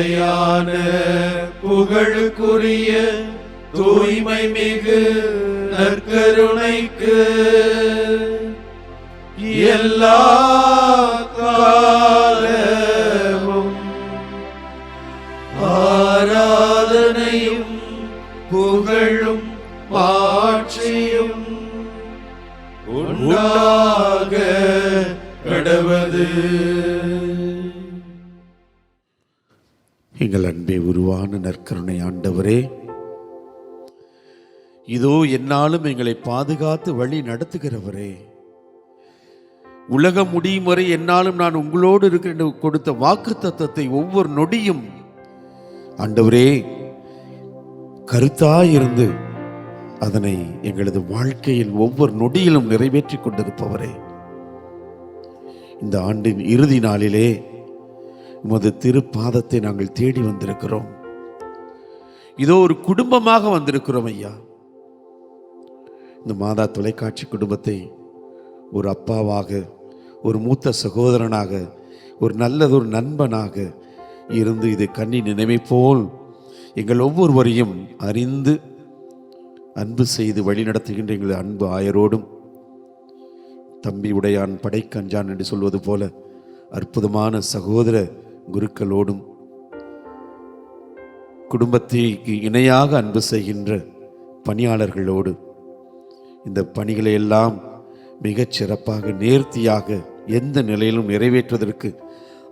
நிலையான புகழுக்குரிய தூய்மை மிகு நற்கருணைக்கு எல்லா காலமும் ஆராதனையும் புகழும் மாட்சியும் உண்டாக கடவது. எங்கள் அன்பே உருவான நற்கருணை ஆண்டவரே, இதோ என்னாலும் எங்களை பாதுகாத்து வழி நடத்துகிறவரே, உலகம் முடியும் வரை என்னாலும் நான் உங்களோடு இருக்கிற கொடுத்த வாக்கு தத்தத்தை ஒவ்வொரு நொடியும் ஆண்டவரே கருத்தாயிருந்து அதனை எங்களது வாழ்க்கையில் ஒவ்வொரு நொடியிலும் நிறைவேற்றி கொண்டிருப்பவரே, இந்த ஆண்டின் இறுதி நாளிலே உமது திருப்பாதத்தை நாங்கள் தேடி வந்திருக்கிறோம். இதோ ஒரு குடும்பமாக வந்திருக்கிறோம் ஐயா. இந்த மாதா தொலைக்காட்சி குடும்பத்தை ஒரு அப்பாவாக, ஒரு மூத்த சகோதரனாக, ஒரு நல்லதொரு நண்பனாக இருந்து இது கண்ணி நினைவை போல் எங்கள் ஒவ்வொருவரையும் அறிந்து அன்பு செய்து வழி நடத்துகின்ற எங்கள் அன்பு ஆயரோடும், தம்பி உடையான் படைக்கஞ்சான் என்று சொல்வது போல அற்புதமான சகோதர குருக்களோடும், குடும்பத்திற்கு இணையாக அன்பு செய்கின்ற பணியாளர்களோடு இந்த பணிகளை எல்லாம் மிகச் சிறப்பாக நேர்த்தியாக எந்த நிலையிலும் நிறைவேற்றுவதற்கு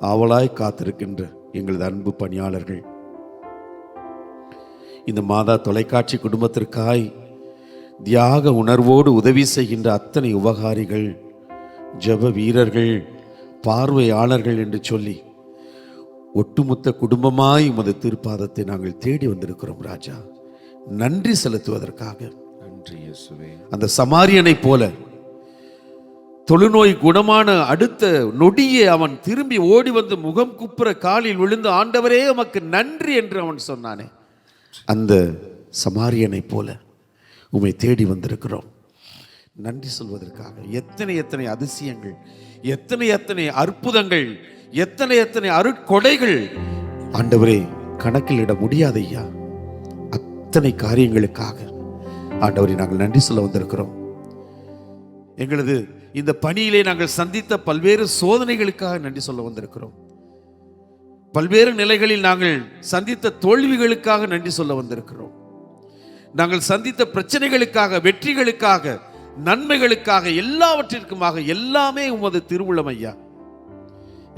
ஆவலாய் காத்திருக்கின்ற எங்களது அன்பு பணியாளர்கள், இந்த மாதா தொலைக்காட்சி குடும்பத்திற்காய் தியாக உணர்வோடு உதவி செய்கின்ற அத்தனை உபகாரிகள், ஜெப வீரர்கள், பார்வையாளர்கள் என்று சொல்லி ஒட்டுமொத்த குடும்பமாய் உமது திருப்பாதத்தை நாங்கள் தேடி வந்திருக்கிறோம் ராஜா. நன்றி செலுத்துவதற்காக. நன்றி இயேசுவே. அந்த சமாரியனை போல தொழுநோய் குணமான அடுத்த நொடியே அவன் திரும்பி ஓடி வந்து முகம் குப்புற காலில் விழுந்து ஆண்டவரே உமக்கு நன்றி என்று அவன் சொன்னானே, அந்த சமாரியனை போல உம்மை தேடி வந்திருக்கிறோம் நன்றி சொல்வதற்காக. எத்தனை எத்தனை அதிசயங்கள், எத்தனை எத்தனை அற்புதங்கள், எத்தனை எத்தனை அருட்கொடைகள் ஆண்டவரே கணக்கில் இட முடியாது ஐயா. அத்தனை காரியங்களுக்காக ஆண்டவரை நாங்கள் நன்றி சொல்ல வந்திருக்கிறோம். எங்களது இந்த பணியிலே நாங்கள் சந்தித்த பல்வேறு சோதனைகளுக்காக நன்றி சொல்ல வந்திருக்கிறோம். பல்வேறு நிலைகளில் நாங்கள் சந்தித்த தோல்விகளுக்காக நன்றி சொல்ல வந்திருக்கிறோம். நாங்கள் சந்தித்த பிரச்சனைகளுக்காக, வெற்றிகளுக்காக, நன்மைகளுக்காக, எல்லாவற்றிற்குமாக எல்லாமே உமது திருவுளம் ஐயா.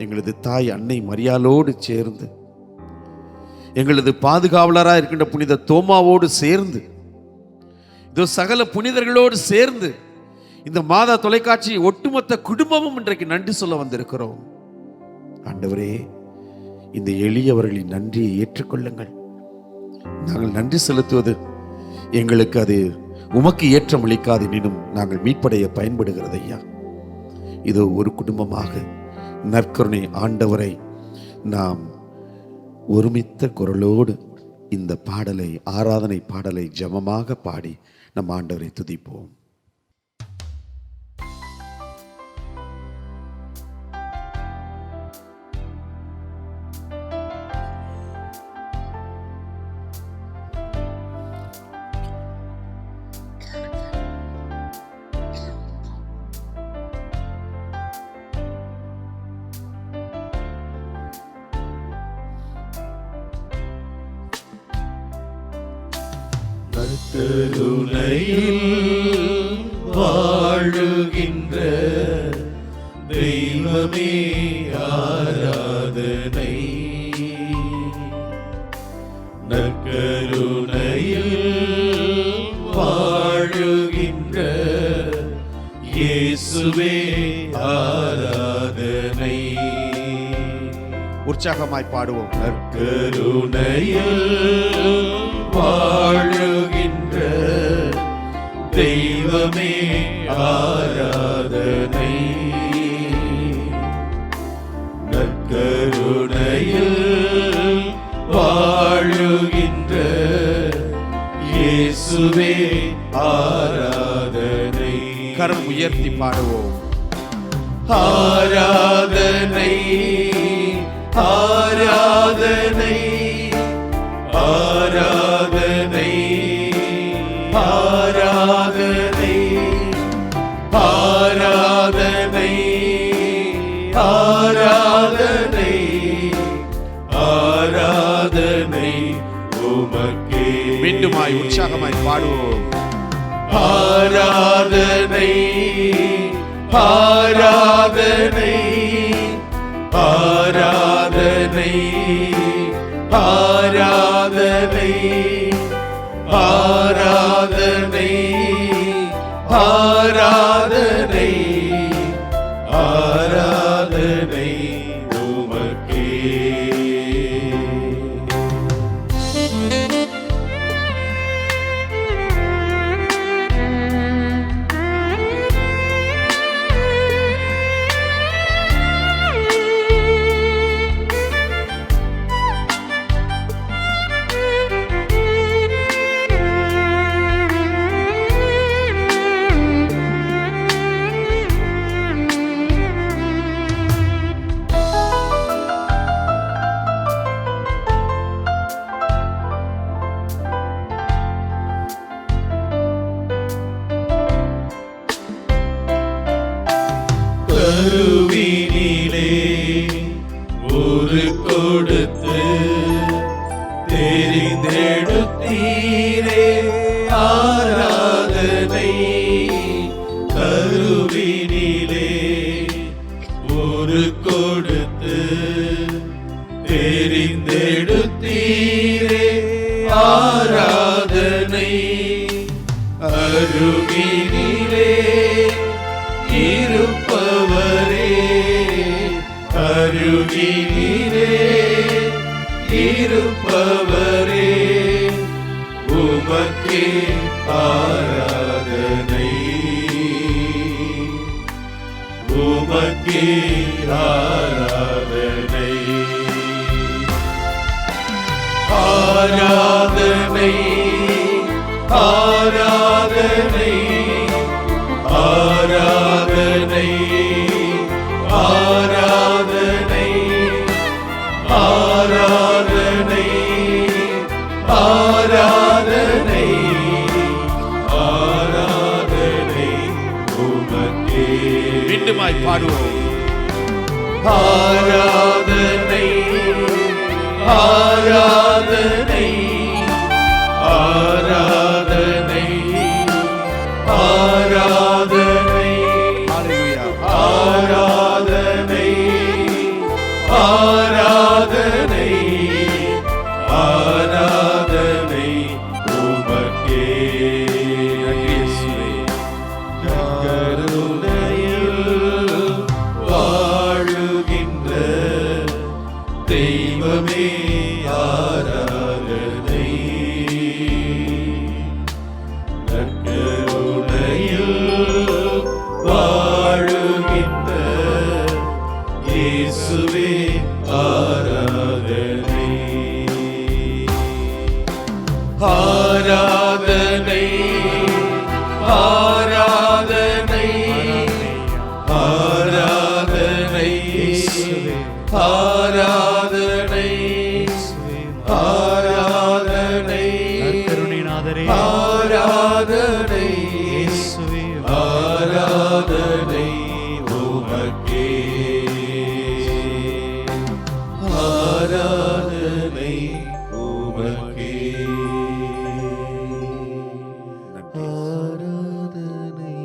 எங்களது தாய் அன்னை மரியாளோடு சேர்ந்து, எங்களது பாதுகாவலராக இருக்கின்ற புனித தோமாவோடு சேர்ந்து, இதோ சகல புனிதர்களோடு சேர்ந்து இந்த மாதா தொலைக்காட்சி ஒட்டுமொத்த குடும்பமும் இன்றைக்கு நன்றி சொல்ல வந்திருக்கிறோம். ஆண்டவரே, இந்த எளியவர்களின் நன்றியை ஏற்றுக்கொள்ளுங்கள். நாங்கள் நன்றி செலுத்துவது எங்களுக்கு அது உமக்கு ஏற்றமளிக்காது, எனினும் நாங்கள் மீட்படைய பயன்படுகிறது ஐயா. இதோ ஒரு குடும்பமாக நற்கருணை ஆண்டவரை நாம் ஒருமித்த குரலோடு இந்த பாடலை, ஆராதனை பாடலை ஜெபமாக பாடி நம் ஆண்டவரை துதிப்போம். கருணையில் வாழுகின்ற தெய்வமே ஆராதனை. நற்கருணையில் வாழுகின்ற இயேசுவே ஆராதனை. உற்சாகமாய் பாடுவோம். நற்கருணையில் வாழுகின்ற தெய்வமே ஆராதனை. நற்கருணையில் வாழுகின்ற இயேசுவே ஆராதனை. கரம் உயர்த்தி பாடுவோம். ஆராதனை, ஆராதனை, சத்தமாய் உற்சாகமாய் பாடுவோம். ஆராதனை ஆராதனை ஆராதனை ஆராதனை ஆராதனை ஆராதனை ஆராதனை உமக்கே. கருவினிலே ஒரு கொடுத்து தெரிந்தெடுத்தீரே ஆராதனை. கருவினிலே ஒரு கொடுத்து தெரிந்தெடுத்தீரே ஆராதனை. அருகினிலே இருப்பவரே அருகினிலே இருப்பவரே உமக்கே ஆராதனை. உமக்கே ஆராதனை. ஆராதனை ஆராதனை ஆராதனை ஆராதனை ஆராதனை ஆராதனை ஆராதனை உமக்கே. மீண்டுமாய் பாடுவோம். ஆராதனை ஆராதனை ஆராதனை ஆராதனை ஆராதனை ஆராதனை ஆராதனை உமக்கே. கருணையில் வாழுகின்ற தெய்வமே ஆராதனை. கருணையில் வாழுகின்ற இயேசுவே ஆராதனை. ஆராதனை ஆராதனை ஆராதனை ஆராதனை ஆராதனை கருணைநாதரே ஆராதனை ஆராதனை உமக்கே. ஆராதனை உமக்கே. ஆராதனை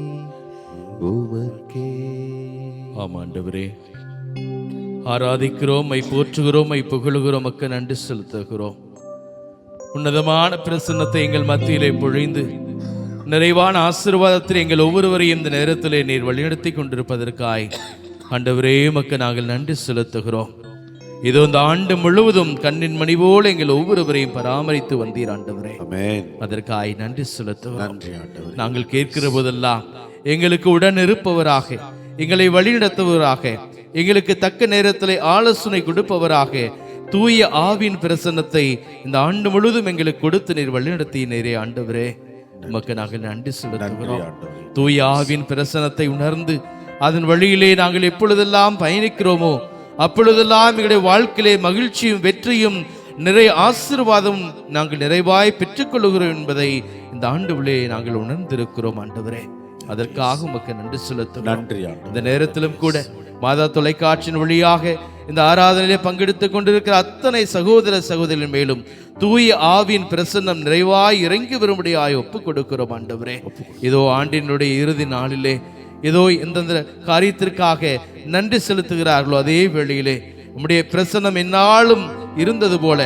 உமக்கே. ஆம் ஆண்டவரே, ஆராதிக்கிறோம், மை போற்றுகிறோம், மை புகழுகிறோம், மக்கள் நன்றி செலுத்துகிறோம். உன்னதமான பிரசன்னத்தை எங்கள் மத்தியிலே பொழிந்து நிறைவான ஆசீர்வாதத்தில் எங்கள் ஒவ்வொருவரையும் இந்த நேரத்திலே நீர் வழிநடத்தி கொண்டிருப்பதற்காய் ஆண்டவரே மக்கள் நாங்கள் நன்றி செலுத்துகிறோம். இதோ இந்த ஆண்டு முழுவதும் கண்ணின் மணி போல எங்கள் ஒவ்வொருவரையும் பராமரித்து வந்தீர் ஆண்டவரே. அதற்காய் நன்றி செலுத்துகிறோம். நாங்கள் கேட்கிற போதெல்லாம் எங்களுக்கு உடன் இருப்பவராக, எங்களை வழிநடத்துவராக, எங்களுக்கு தக்க நேரத்தில் ஆலோசனை கொடுப்பவராக தூய ஆவின் பிரசன்னத்தை இந்த ஆண்டு முழுவதும் எங்களுக்கு கொடுத்து நீர் வழிநடத்தினீரே ஆண்டவரே. உமக்கு நாங்கள் நன்றி செலுத்துகிறோம். தூய ஆவின் பிரசன்னத்தை உணர்ந்து அதன் வழியிலே நாங்கள் எப்பொழுதெல்லாம் பயணிக்கிறோமோ அப்பொழுதெல்லாம் எங்களுடைய வாழ்க்கையிலே மகிழ்ச்சியும் வெற்றியும் நிறைய ஆசீர்வாதம் நாங்கள் நிறைவாய் பெற்றுக்கொள்கிறோம் என்பதை இந்த ஆண்டுவிலே நாங்கள் உணர்ந்திருக்கிறோம் ஆண்டவரே. அதற்காக உமக்கு நன்றி செலுத்துகிறோம். இந்த நேரத்திலும் கூட மாதா தொலைக்காட்சியின் வழியாக இந்த ஆராதனையிலே பங்கெடுத்துக் கொண்டிருக்கிற அத்தனை சகோதர சகோதரின் மேலும் தூய ஆவியின் பிரசன்னம் நிறைவாய் இறங்கி வரும்படியாய் ஒப்புக் கொடுக்கிறோம் ஆண்டவரே. இதோ ஆண்டினுடைய இறுதி நாளிலே ஏதோ எந்தெந்த காரியத்திற்காக நன்றி செலுத்துகிறார்களோ அதே வேளையிலே உம்முடைய பிரசன்னம் எந்நாளும் இருந்தது போல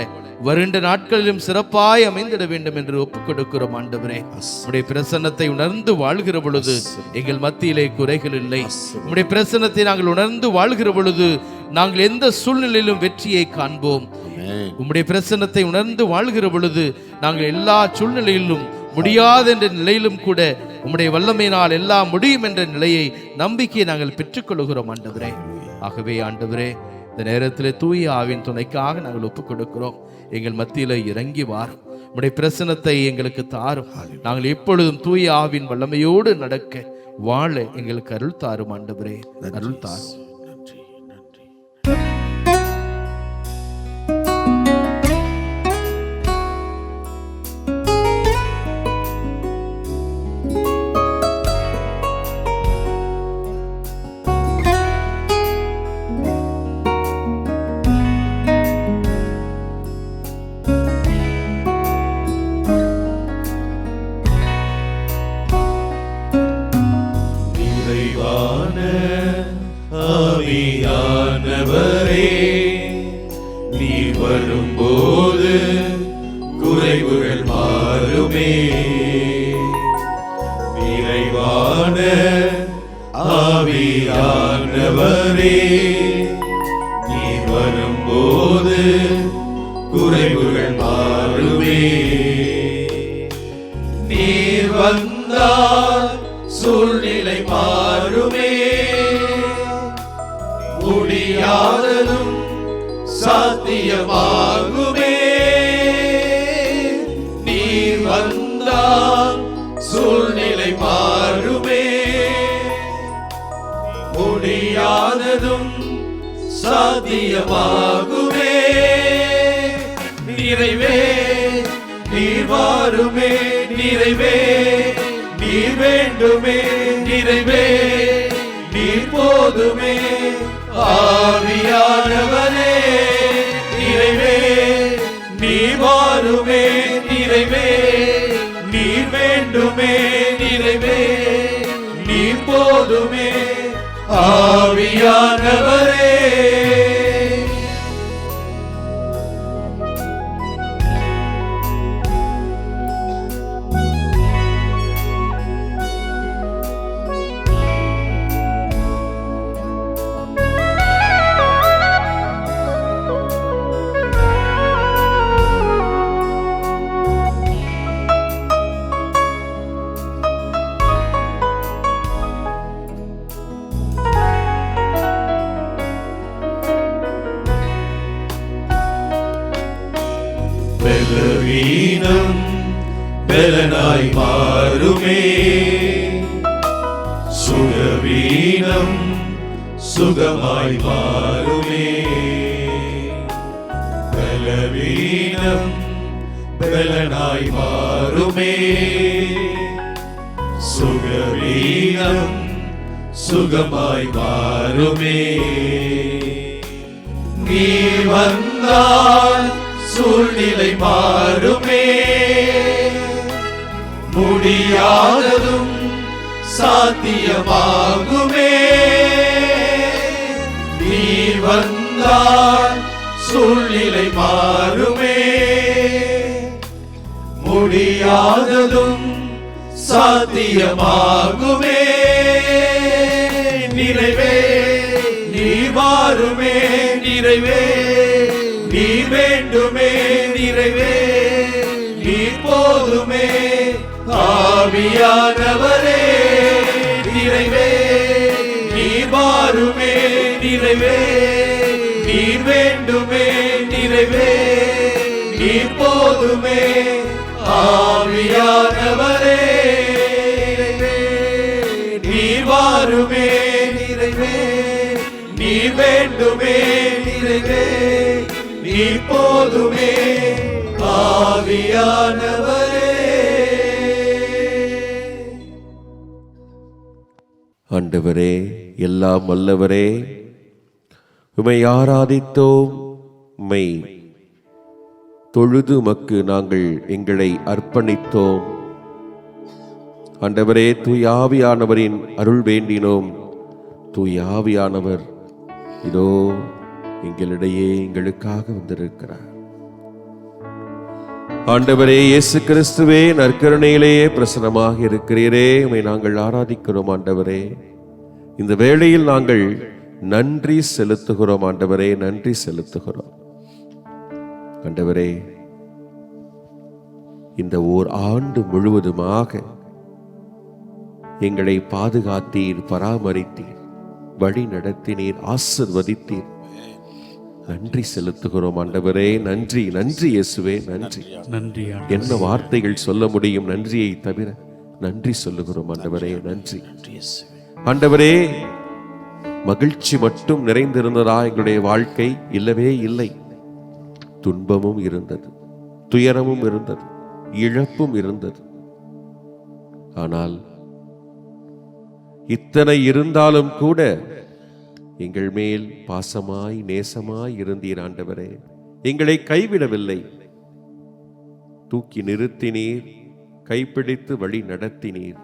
வருண்ட நாட்களிலும் சிறப்பாய் அமைந்திட வேண்டும் என்று ஒப்புக் கொடுக்கிறோம் ஆண்டவரே. உம்முடைய பிரசன்னத்தை உணர்ந்து வாழ்கிற பொழுது எங்கள் மத்தியிலே குறைகள் இல்லை. உம்முடைய பிரசன்னத்தை நாங்கள் உணர்ந்து வாழ்கிற பொழுது நாங்கள் எந்த சூழ்நிலையிலும் வெற்றியை காண்போம். உம்முடைய பிரசன்னத்தை உணர்ந்து வாழ்கிற பொழுது நாங்கள் எல்லா சூழ்நிலையிலும் முடியாத என்ற நிலையிலும் கூட உம்முடைய வல்லமையினால் எல்லாம் முடியும் என்ற நிலையை நம்பிக்கையை நாங்கள் பெற்றுக்கொள்கிறோம் ஆண்டவரே. ஆகவே ஆண்டவரே, இந்த நேரத்தில் தூய ஆவின் துணைக்காக நாங்கள் ஒப்புக் கொடுக்கிறோம். எங்கள் மத்தியில இறங்கி வாரும், உம்முடைய பிரசன்னத்தை எங்களுக்கு தாரும். நாங்கள் எப்பொழுதும் தூய ஆவின் வல்லமையோடு நடக்க வாழ எங்களுக்கு அருள் தாரும் ஆண்டவரே, அருள் தாரும். ஆவியானவரே, நீர் வரும்போது குறைவுகள் மாறுமே. நிறைவான ஆவியானவரே, நீர் வரும்போது குறைவுகள் மாறுமே. நீர் வந்தால் சூழ்நிலை மாறுமே. முடியாததும் சாத்தியமாகுமே. நீர் வந்தால் சூழ்நிலை மாறுமே. முடியாததும் சாத்தியமாகுமே. நிறைவே நீர் வாருமே. நிறைவே நீர் வேண்டுமே. நிறைவே நீர் போதுமே. ஆவியானவரே, நிறைவே நீர் வாருமே. நிறைவே நீர் வேண்டுமே. நிறைவே நீர் போதுமே. ஆவியானவரே, பலவீனம் பலனாய் மாறுமே. சுகவீனம் சுகமாய் மாறுமே. பலவீனம் பலனாய் மாறுமே. சுகவீனம் சுகமாய் மாறுமே. நீ வந்தால் சூழ்நிலை மாறுமே. முடியாததும் சாத்தியமாகுமே. நீ வந்தால் சூழ்நிலை மாறுமே. முடியாததும் சாத்தியமாகுமே. நிறைவே நீர் வாருமே. நிறைவே நீர் வேண்டுமே. நிறைவே நீர் போதுமே. ஆவியானவரே, நிறைவே நீர் வாருமே. நிறைவே நீர் வேண்டுமே. நிறைவே நீர் போதுமே. ஆவியானவரே, நீர் வாருமே. நிறைவே நீர் வேண்டுமே. நிறைவே நீர் போதுமே. ஆவியானவரே. ஆண்டவரே, எல்லாம் வல்லவரே, உம்மை ஆராதித்தோம், உம்மை தொழுது உமக்கு நாங்கள் எங்களை அர்ப்பணித்தோம். ஆண்டவரே, தூய ஆவியானவரின் அருள் வேண்டினோம். தூய ஆவியானவர் இதோ எங்களிடையே எங்களுக்காக வந்திருக்கிறார். ஆண்டவரே இயேசு கிறிஸ்துவே, நற்கருணையிலேயே பிரசன்னமாக இருக்கிறீரே, உம்மை நாங்கள் ஆராதிக்கிறோம். ஆண்டவரே, இந்த வேளையில் நாங்கள் நன்றி செலுத்துகிறோம். ஆண்டவரே, நன்றி செலுத்துகிறோம். ஆண்டவரே, இந்த ஓர் ஆண்டு முழுவதுமாக எங்களை பாதுகாத்தீர், பராமரித்தீர், வழி நடத்தினீர், ஆசிர்வதித்தீர். நன்றி செலுத்துகிறோம். ஆண்டவரே, நன்றி, நன்றி இயேசுவே, நன்றி. நன்றி. என்ன வார்த்தைகள் சொல்ல முடியும் நன்றியை தவிர? நன்றி சொல்லுகிறோம். ஆண்டவரே, நன்றி. ஆண்டவரே, மகிழ்ச்சி மட்டும் நிறைந்திருந்ததா எங்களுடைய வாழ்க்கை? இல்லவே இல்லை. துன்பமும் இருந்தது, துயரமும் இருந்தது, இழப்பும் இருந்தது. ஆனால் இத்தனை இருந்தாலும் கூட எங்கள் மேல் பாசமாய் நேசமாய் இருந்தீர். ஆண்டவரே, எங்களை கைவிடவில்லை. தூக்கி நிறுத்தினீர், கைப்பிடித்து வழி நடத்தினீர்.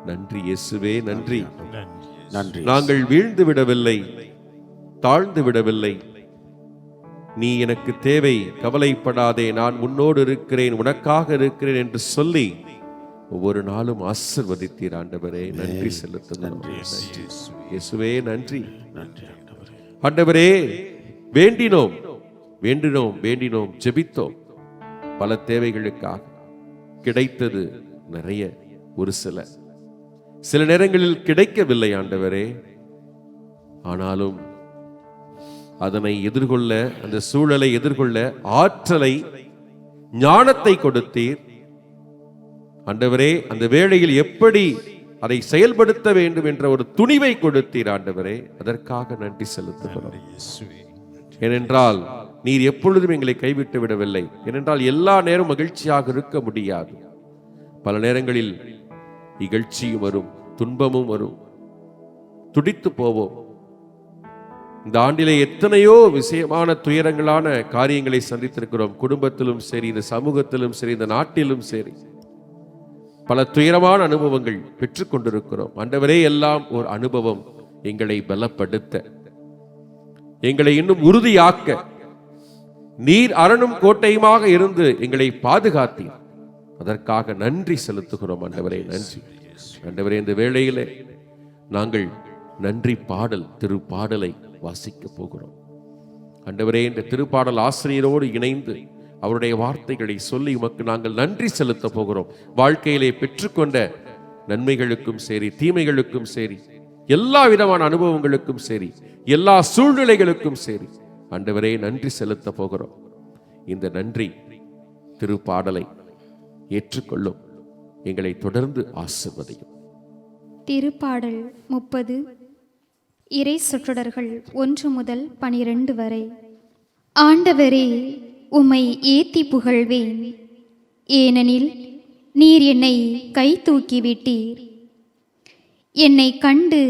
நன்றி இயேசுவே, நன்றி. நன்றி. நாங்கள் வீழ்ந்து விடவில்லை, தாழ்ந்து விடவில்லை. நீ எனக்கு தேவை, கவலைப்படாதே, நான் உன்னோடு இருக்கிறேன், உனக்காக இருக்கிறேன் என்று சொல்லி ஒவ்வொரு நாளும் ஆசிர்வதித்தீர். ஆண்டவரே, நன்றி செலுத்துகிறோம். இயேசுவே, நன்றி. ஆண்டவரே, வேண்டினோம், வேண்டினோம், வேண்டினோம், ஜெபித்தோம் பல தேவைகளுக்காக. கிடைத்தது நிறைய, ஒரு சில நேரங்களில் கிடைக்கவில்லை. ஆண்டவரே, ஆனாலும் அதனை எதிர்கொள்ள, அந்த சூழலை எதிர்கொள்ள ஆற்றலை, ஞானத்தை கொடுத்தீர். ஆண்டவரே, அந்த வேளையில் எப்படி அதை செயல்படுத்த வேண்டும் என்ற ஒரு துணிவை கொடுத்தீர். ஆண்டவரே, அதற்காக நன்றி செலுத்துகிறோம். ஏனென்றால் நீர் எப்பொழுதும் எங்களை கைவிட்டு விடவில்லை. ஏனென்றால் எல்லா நேரம் மகிழ்ச்சியாக இருக்க முடியாது. பல நேரங்களில் இகழ்ச்சியும் வரும், துன்பமும் வரும், துடித்து போவோம். இந்த ஆண்டிலே எத்தனையோ விஷயமான துயரங்களான காரியங்களை சந்தித்திருக்கிறோம். குடும்பத்திலும் சரி, இந்த சமூகத்திலும் சரி, இந்த நாட்டிலும் சரி, பல துயரமான அனுபவங்கள் பெற்றுக் கொண்டிருக்கிறோம். ஆண்டவரே, எல்லாம் ஒரு அனுபவம் எங்களை பலப்படுத்த, எங்களை இன்னும் உறுதியாக்க, நீர் அரணும் கோட்டையுமாக இருந்து எங்களை பாதுகாத்தீர். அதற்காக நன்றி செலுத்துகிறோம். ஆண்டவரே, நன்றி. ஆண்டவரே, இந்த வேளையிலே நாங்கள் நன்றி பாடல், திருப்பாடலை வாசிக்க போகிறோம். ஆண்டவரே, இந்த திருப்பாடல் ஆசிரியரோடு இணைந்து அவருடைய வார்த்தைகளை சொல்லி உமக்கு நாங்கள் நன்றி செலுத்த போகிறோம். வாழ்க்கையிலே பெற்றுக்கொண்ட நன்மைகளுக்கும் சரி, தீமைகளுக்கும் சரி, எல்லா விதமான அனுபவங்களுக்கும் சரி, எல்லா சூழ்நிலைகளுக்கும் சரி, ஆண்டவரே, நன்றி செலுத்த போகிறோம். இந்த நன்றி திருப்பாடலை ஏற்றுக்கொள்ளும். எங்களை தொடர்ந்து ஆசிர்வதியும். திருப்பாடல் 30. இறை சொற்றொடர்கள் 1 முதல் 12 வரை. ஆண்டவரே, உம்மை ஏத்தி புகழ்வேன், ஏனெனில் நீர் என்னை கை தூக்கிவிட்டீர். என்னை கண்டு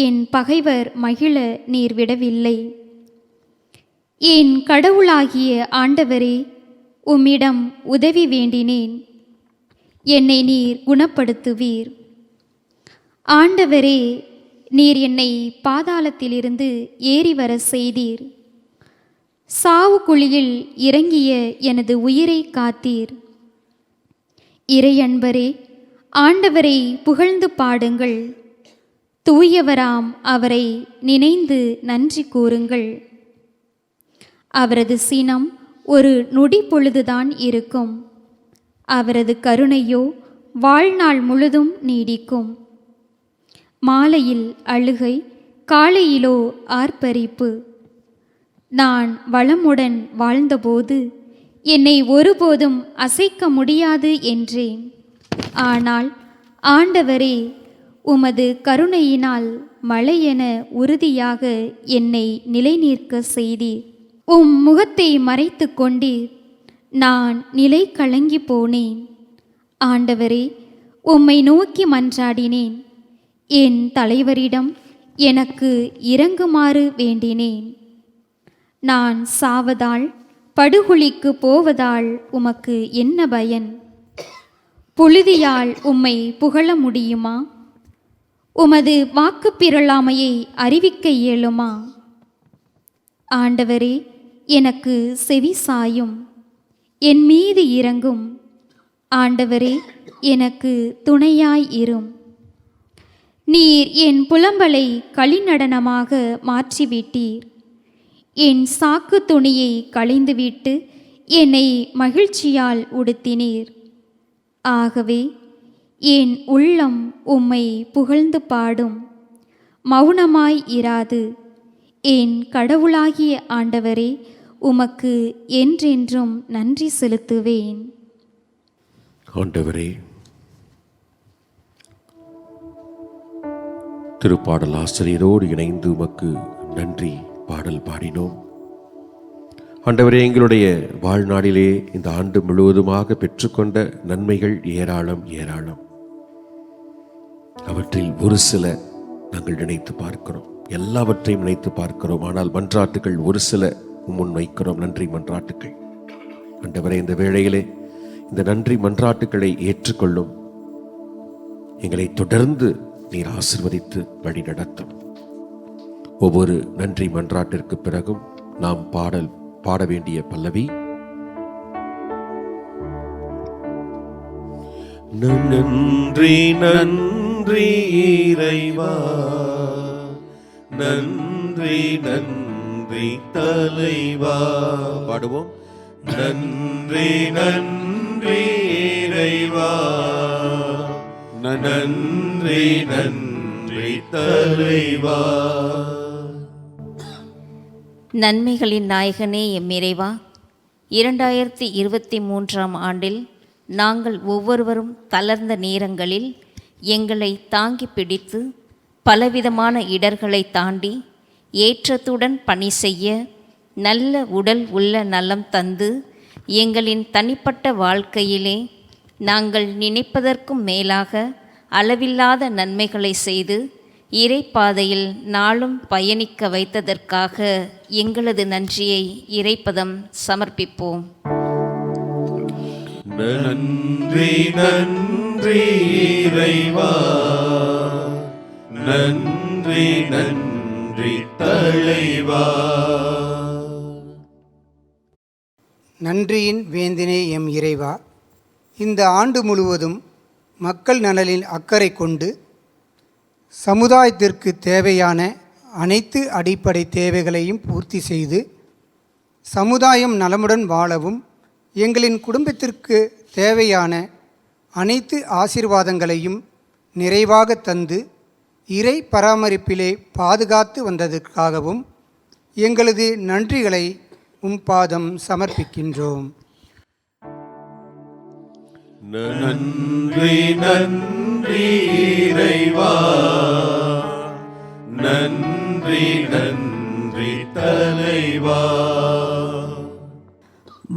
என் பகைவர் மகிழ நீர் விடவில்லை. என் கடவுளாகிய ஆண்டவரே, உம்மிடம் உதவி வேண்டினேன், என்னை நீர் குணப்படுத்துவீர். ஆண்டவரே, நீர் என்னை பாதாளத்திலிருந்து ஏறி வர செய்தீர். சாவு குழியில் இறங்கிய எனது உயிரை காத்தீர். இறையன்பரே, ஆண்டவரை புகழ்ந்து பாடுங்கள். தூயவராம் அவரை நினைந்து நன்றி கூறுங்கள். அவரது சினம் ஒரு நொடி பொழுதுதான் இருக்கும். அவரது கருணையோ வாழ்நாள் முழுதும் நீடிக்கும். மாலையில் அழுகை, காலையிலோ ஆர்ப்பரிப்பு. நான் வளமுடன் வாழ்ந்தபோது என்னை ஒருபோதும் அசைக்க முடியாது என்றேன். ஆனால் ஆண்டவரே, உமது கருணையினால் மழையென உறுதியாக என்னை நிலைநிற்க செய்தீர். உம் முகத்தை மறைத்து கொண்டீர். நான் நிலை கலங்கி போனேன். ஆண்டவரே, உம்மை நோக்கி மன்றாடினேன். என் தலைவரிடம் எனக்கு இரங்குமாறு வேண்டினேன். நான் சாவதால் படுகுழிக்கு போவதால் உமக்கு என்ன பயன்? புழுதியால் உம்மை புகழ முடியுமா? உமது வாக்குப் பிறழாமையை அறிவிக்க இயலுமா? ஆண்டவரே, எனக்கு செவி சாயும், என் மீது இரங்கும். ஆண்டவரே, எனக்கு துணையாய் இரும். நீர் என் புலம்பலை களிநடனமாக மாற்றிவிட்டீர். என் சாக்கு துணியை களைந்துவிட்டு என்னை மகிழ்ச்சியால் உடுத்தினீர். ஆகவே என் உள்ளம் உம்மை புகழ்ந்து பாடும், மௌனமாய் இராது. என் கடவுளாகிய ஆண்டவரே, உமக்கு என்றென்றும் நன்றி செலுத்துவேன். ஆண்டவரே, திருப்பாடல் ஆசிரியரோடு இணைந்து உமக்கு நன்றி பாடல் பாடினோம். ஆண்டவரே, எங்களுடைய வாழ்நாளிலே இந்த ஆண்டு முழுவதுமாக பெற்றுக்கொண்ட நன்மைகள் ஏராளம் ஏராளம். அவற்றில் ஒரு சில நாங்கள் நினைத்து பார்க்கிறோம், எல்லாவற்றையும் நினைத்து பார்க்கிறோம். ஆனால் மன்றாட்டுகள் ஒரு சில முன் வைக்கிறோம், நன்றி மன்றாட்டுகள். ஆண்டவரே, இந்த வேளையிலே இந்த நன்றி மன்றாட்டுகளை ஏற்றுக்கொள்ளும். எங்களை தொடர்ந்து நீர் ஆசீர்வதித்து வழி நடத்தும். ஒவ்வொரு நன்றி மன்றாட்டிற்கு பிறகும் நாம் பாட வேண்டிய பல்லவி, நன்றி நன்றி இறைவா, நன்றி நன்றி தலைவா. பாடுவோம். நன்றி நன்றி இறைவா, நன்றி நன்றி தலைவா. நன்மைகளின் நாயகனே எம் இறைவா, 2023ஆம் ஆண்டில் நாங்கள் ஒவ்வொருவரும் தளர்ந்த நேரங்களில் எங்களை தாங்கி பிடித்து பலவிதமான இடர்களை தாண்டி ஏற்றத்துடன் பணி செய்ய நல்ல உடல் உள்ள நலம் தந்து எங்களின் தனிப்பட்ட வாழ்க்கையிலே நாங்கள் நினைப்பதற்கும் மேலாக அளவில்லாத நன்மைகளை செய்து இறைப்பாதையில் நாளும் பயணிக்க வைத்ததற்காக எங்களது நன்றியை இறைப்பதம் சமர்ப்பிப்போம். நன்றி நன்றி இறைவா, நன்றி நன்றி தலைவா. நன்றியின் வேந்தினே எம் இறைவா, இந்த ஆண்டு முழுவதும் மக்கள் நலனில் அக்கறை கொண்டு சமுதாயத்திற்கு தேவையான அனைத்து அடிப்படை தேவைகளையும் பூர்த்தி செய்து சமுதாயம் நலமுடன் வாழவும் எங்களின் குடும்பத்திற்கு தேவையான அனைத்து ஆசீர்வாதங்களையும் நிறைவாக தந்து இறை பராமரிப்பிலே பாதுகாத்து வந்ததற்காகவும் எங்களது நன்றிகளை பாதம் சமர்ப்பிக்கின்றோம். நன்றி நன்றி இறைவா, நன்றி நன்றி தலைவா.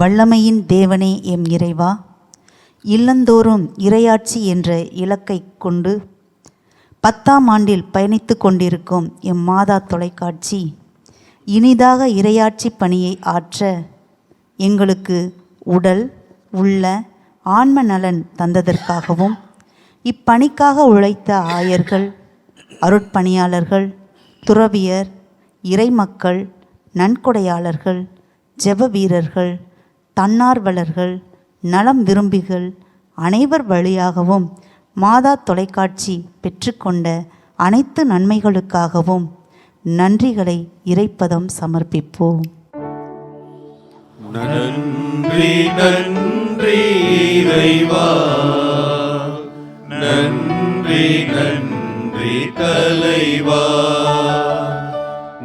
வல்லமையின் தேவனே எம் இறைவா, இல்லந்தோறும் இறையாட்சி என்ற இலக்கை கொண்டு 10ஆம் ஆண்டில் பயணித்து கொண்டிருக்கும் எம் மாதா தொலைக்காட்சி இனிதாக இறையாட்சி பணியை ஆற்ற எங்களுக்கு உடல் உள்ள ஆன்ம நலன் தந்ததற்காகவும் இப்பணிக்காக உழைத்த ஆயர்கள், அருட்பணியாளர்கள், துறவியர், இறைமக்கள், நன்கொடையாளர்கள், ஜெப வீரர்கள், தன்னார்வலர்கள், நலம் விரும்பிகள் அனைவர் வழியாகவும் மாதா தொலைக்காட்சி பெற்றுக்கொண்ட அனைத்து நன்மைகளுக்காகவும் நன்றிகளை இறைப்பதம் சமர்ப்பிப்போம். நன்றி நன்றி இறைவா, நன்றி நன்றி தலைவா.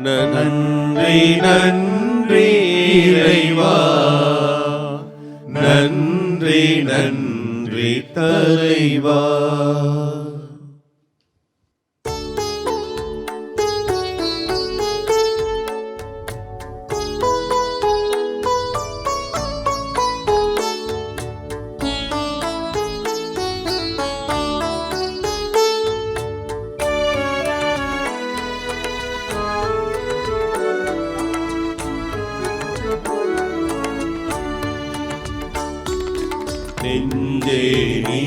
நன்றி நன்றி இறைவா, நன்றி நன்றி தலைவா. நெஞ்சே நீ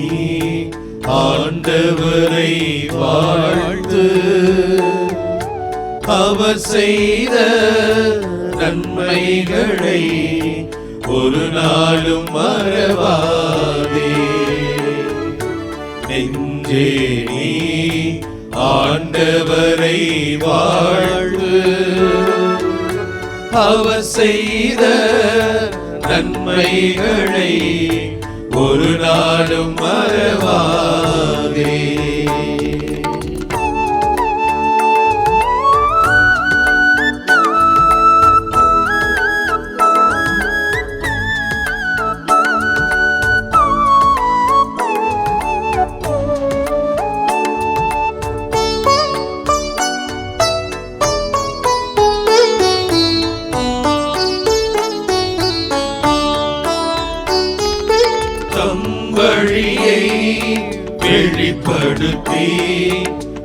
ஆண்டவரை வாழ்த்து, அவர் செய்த நன்மைகளை ஒரு நாளும் மறவாதே. நெஞ்சே நீ ஆண்டவரை வாழ்த்து, அவர் செய்த நன்மைகளை ஒரு நாளும் மறவாதே. வழியை வெளிப்படுத்தி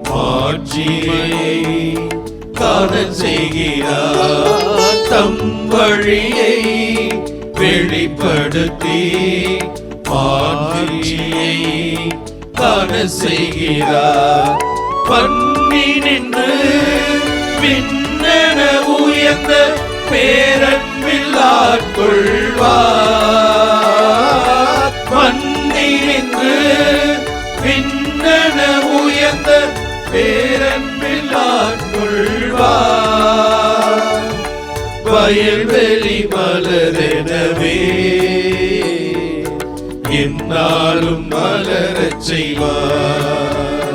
மாட்சிமையை காண செய்கிறார். தம் வழியை வெளிப்படுத்தி மாட்சியை காண செய்கிறார். பண்ணி நின்று பின்னென உயர்ந்த பேரன்பில் ஆட்கொள்வார். நின்று பின்னென உயர்ந்த பேரன்பில் ஆட்கொள்வார். வயல்வெளி மலரெனவே என்னாலும் மலரச் செய்வார்.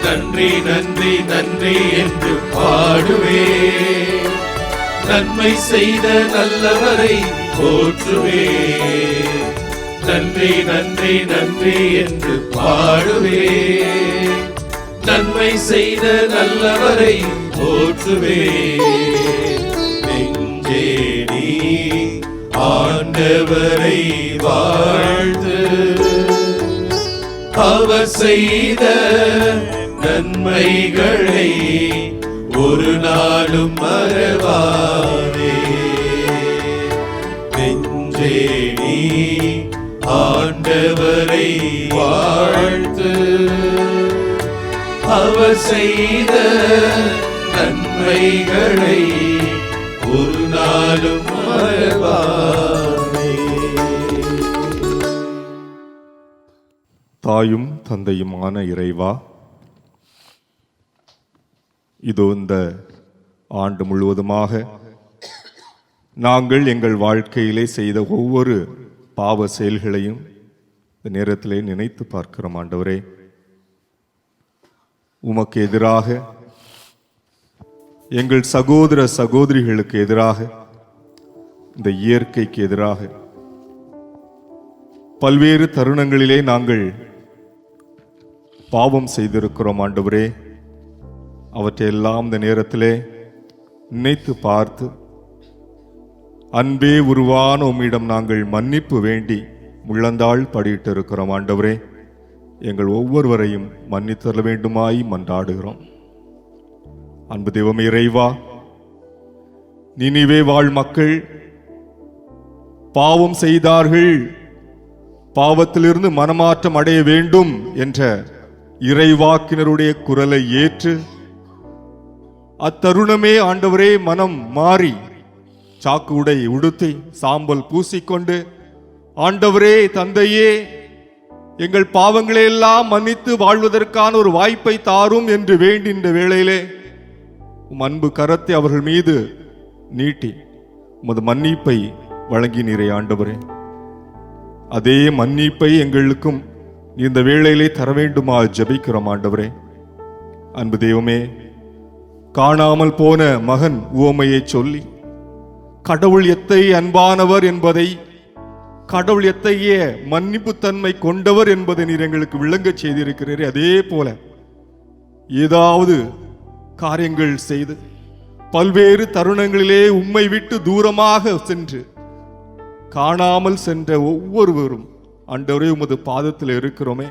நன்றி நன்றி நன்றி என்று பாடுவே, நன்மை செய்த நல்லவரை போற்றுவே. நன்றி நன்றி நன்றி என்று பாடுவே, நன்மை செய்த நல்லவரை போற்றுவே. நெஞ்சே நீ ஆண்டவரை வாழ்த்து, அவர் செய்த நன்மைகளை ஒரு நாளும் மறவாதே. நெஞ்சே நீ ஆண்டவரை வாழ்த்து, அவர் செய்த நன்மைகளை ஒரு நாளும் மறவாதே. தாயும் தந்தையுமான இறைவா, இதோ இந்த ஆண்டு முழுவதுமாக நாங்கள் எங்கள் வாழ்க்கையிலே செய்த ஒவ்வொரு பாவ செயல்களையும் இந்த நேரத்திலே நினைத்து பார்க்கிறோம். ஆண்டவரே, உமக்கு எதிராக, எங்கள் சகோதர சகோதரிகளுக்கு எதிராக, இந்த இயற்கைக்கு எதிராக பல்வேறு தருணங்களிலே நாங்கள் பாவம் செய்திருக்கிறோம். ஆண்டவரே, அவற்றையெல்லாம் இந்த நேரத்திலே நினைத்து பார்த்து அன்பே உருவான உம்மிடம் நாங்கள் மன்னிப்பு வேண்டி முழந்தாள் படியிட்டு இருக்கிறோம். ஆண்டவரே, எங்கள் ஒவ்வொருவரையும் மன்னித்தர வேண்டுமாய் மன்றாடுகிறோம். அன்பு தெய்வமே இறைவா, நினிவே வாழ் மக்கள் பாவம் செய்தார்கள், பாவத்திலிருந்து மனமாற்றம் அடைய வேண்டும் என்ற இறைவாக்கினருடைய குரலை ஏற்று அத்தருணமே ஆண்டவரே மனம் மாறி சாக்கு உடை உடுத்தி சாம்பல் பூசிக்கொண்டு, ஆண்டவரே தந்தையே எங்கள் பாவங்களை எல்லாம் மன்னித்து வாழ்வதற்கான ஒரு வாய்ப்பை தாரும் என்று வேண்டின்ற வேளையிலே உம் அன்பு கரத்தை அவர்கள் மீது நீட்டி உமது மன்னிப்பை வழங்கினீரே. ஆண்டவரே, அதே மன்னிப்பை எங்களுக்கும் இந்த வேளையிலே தர வேண்டுமா ஜெபிக்கிறோம். ஆண்டவரே, அன்பு தெய்வமே, காணாமல் போன மகன் உவமையை சொல்லி கடவுள் எத்தை அன்பானவர் என்பதை, கடவுள் எத்தைய மன்னிப்பு தன்மை கொண்டவர் என்பதை நீர் எங்களுக்கு விளங்கச் செய்திருக்கிறீரே. அதே போல ஏதாவது காரியங்கள் செய்து பல்வேறு தருணங்களிலே உம்மை விட்டு தூரமாக சென்று காணாமல் சென்ற ஒவ்வொருவரும் ஆண்டவரே உமது பாதத்தில் இருக்கிறோமே.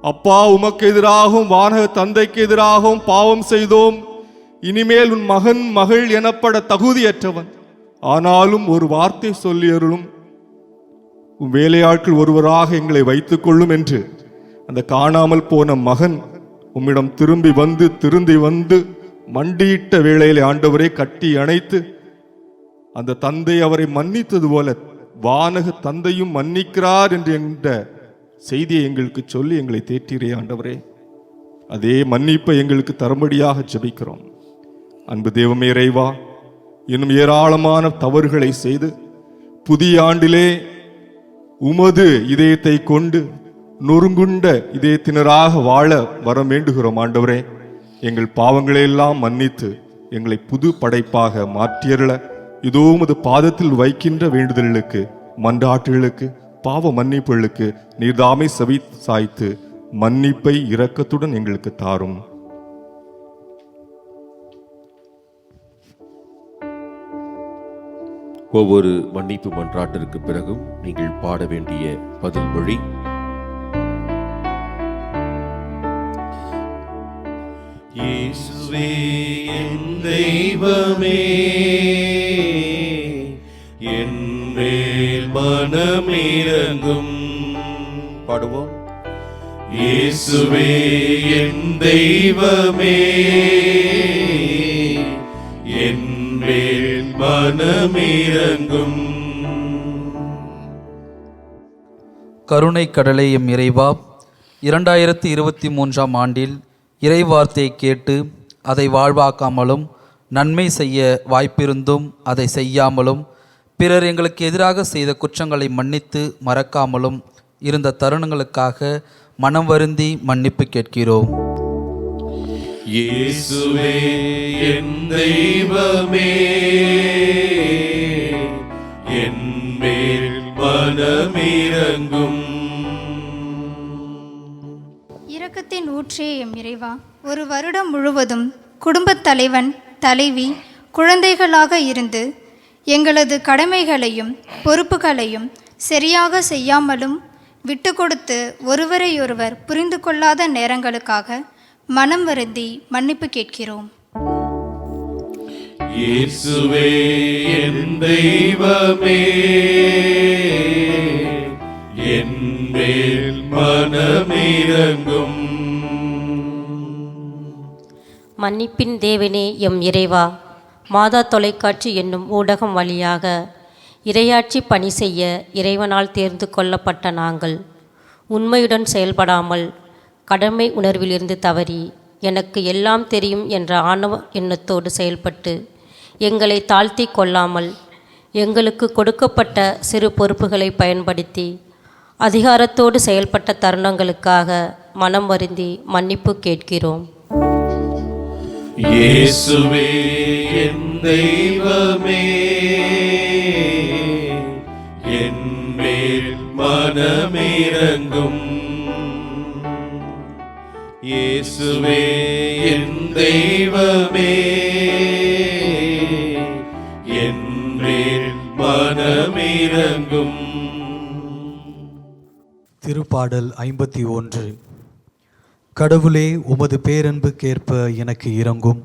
அப்பா, உமக்கு எதிராகவும் வானக தந்தைக்கு எதிராகவும் பாவம் செய்தோம். இனிமேல் உன் மகன் மகள் எனப்பட தகுதியற்றவன். ஆனாலும் ஒரு வார்த்தை சொல்லியருளும், உம் வேலையாட்கள் ஒருவராக எங்களை வைத்துக் கொள்ளும் என்று அந்த காணாமல் போன மகன் உம்மிடம் திருந்தி வந்து மண்டியிட்ட வேளையிலே ஆண்டவரே கட்டி அணைத்து அந்த தந்தை அவரை மன்னித்தது போல வானக தந்தையும் மன்னிக்கிறார் என்று என்ற செய்தியை எங்களுக்கு சொல்லி எங்களை தேற்றீரே ஆண்டவரே. அதே மன்னிப்பை எங்களுக்கு தரும்படியாக ஜெபிக்கிறோம். அன்பு தெய்வமே இறைவா, இன்னும் ஏராளமான தவறுகளை செய்து புதிய ஆண்டிலே உமது இதயத்தை கொண்டு நொறுங்குண்ட இதயத்தினராக வாழ வர வேண்டுகிறோம் ஆண்டவரே. எங்கள் பாவங்களை எல்லாம் மன்னித்து எங்களை புது படைப்பாக மாற்றியருள இதோ உமது பாதத்தில் வைக்கின்ற வேண்டுதல்களுக்கு, மன்றாட்டுகளுக்கு, பாவ மன்னிப்புகளுக்கு நீர்தாமே செவி சாய்த்து மன்னிப்பை இரக்கத்துடன் எங்களுக்கு தாரும். ஒவ்வொரு மன்னிப்பு மன்றாட்டிற்கு பிறகும் நீங்கள் பாட வேண்டிய பதில் மொழி, இயேசுவே என் தெய்வமே, என் மேல் மனமிரங்கும். பாடுவோம். இயேசுவே என் தெய்வமே, என் மேல் மனமிரங்கும். கருணை கடலை எம் இறைவா, 2023ஆம் ஆண்டில் இறைவார்த்தையை கேட்டு அதை வாழ்வாக்காமலும், நன்மை செய்ய வாய்ப்பிருந்தும் அதை செய்யாமலும், பிறர் எங்களுக்கு எதிராக செய்த குற்றங்களை மன்னித்து மறக்காமலும் இருந்த தருணங்களுக்காக மனம் வருந்தி மன்னிப்பு கேட்கிறோம். இயேசுவே என் தெய்வமே, என் மேல் மனமிரங்கும். இரக்கத்தின் ஊற்றே எம் இறைவா, ஒரு வருடம் முழுவதும் குடும்பத் தலைவன் தலைவி குழந்தைகளாக இருந்து எங்களது கடமைகளையும் பொறுப்புகளையும் சரியாக செய்யாமலும் விட்டு கொடுத்து ஒருவரையொருவர் புரிந்து கொள்ளாத நேரங்களுக்காக மனம் வருந்தி மன்னிப்பு கேட்கிறோம். இயேசுவே என் தெய்வமே, என் மேல் மனமிரங்கும். மன்னிப்பின் தேவனே எம் இறைவா, மாதா தொலைக்காட்சி என்னும் ஊடகம் வழியாக இறையாட்சி பணி செய்ய இறைவனால் தேர்ந்து கொள்ளப்பட்ட நாங்கள் உண்மையுடன் செயல்படாமல் கடமை உணர்விலிருந்து தவறி எனக்கு எல்லாம் தெரியும் என்ற ஆணவ எண்ணத்தோடு செயல்பட்டு எங்களை தாழ்த்தி கொள்ளாமல் எங்களுக்கு கொடுக்கப்பட்ட சிறு பொறுப்புகளை பயன்படுத்தி அதிகாரத்தோடு செயல்பட்ட தருணங்களுக்காக மனம் வருந்தி மன்னிப்பு கேட்கிறோம். இயேசுவே என் தெய்வமே, என் மேல் மனமிரங்கும். இயேசுவே என் தெய்வமே, என் மேல் மனமிரங்கும். திருப்பாடல் 51. கடவுளே, உமது பேரன்புக்கேற்ப எனக்கு இரங்கும்,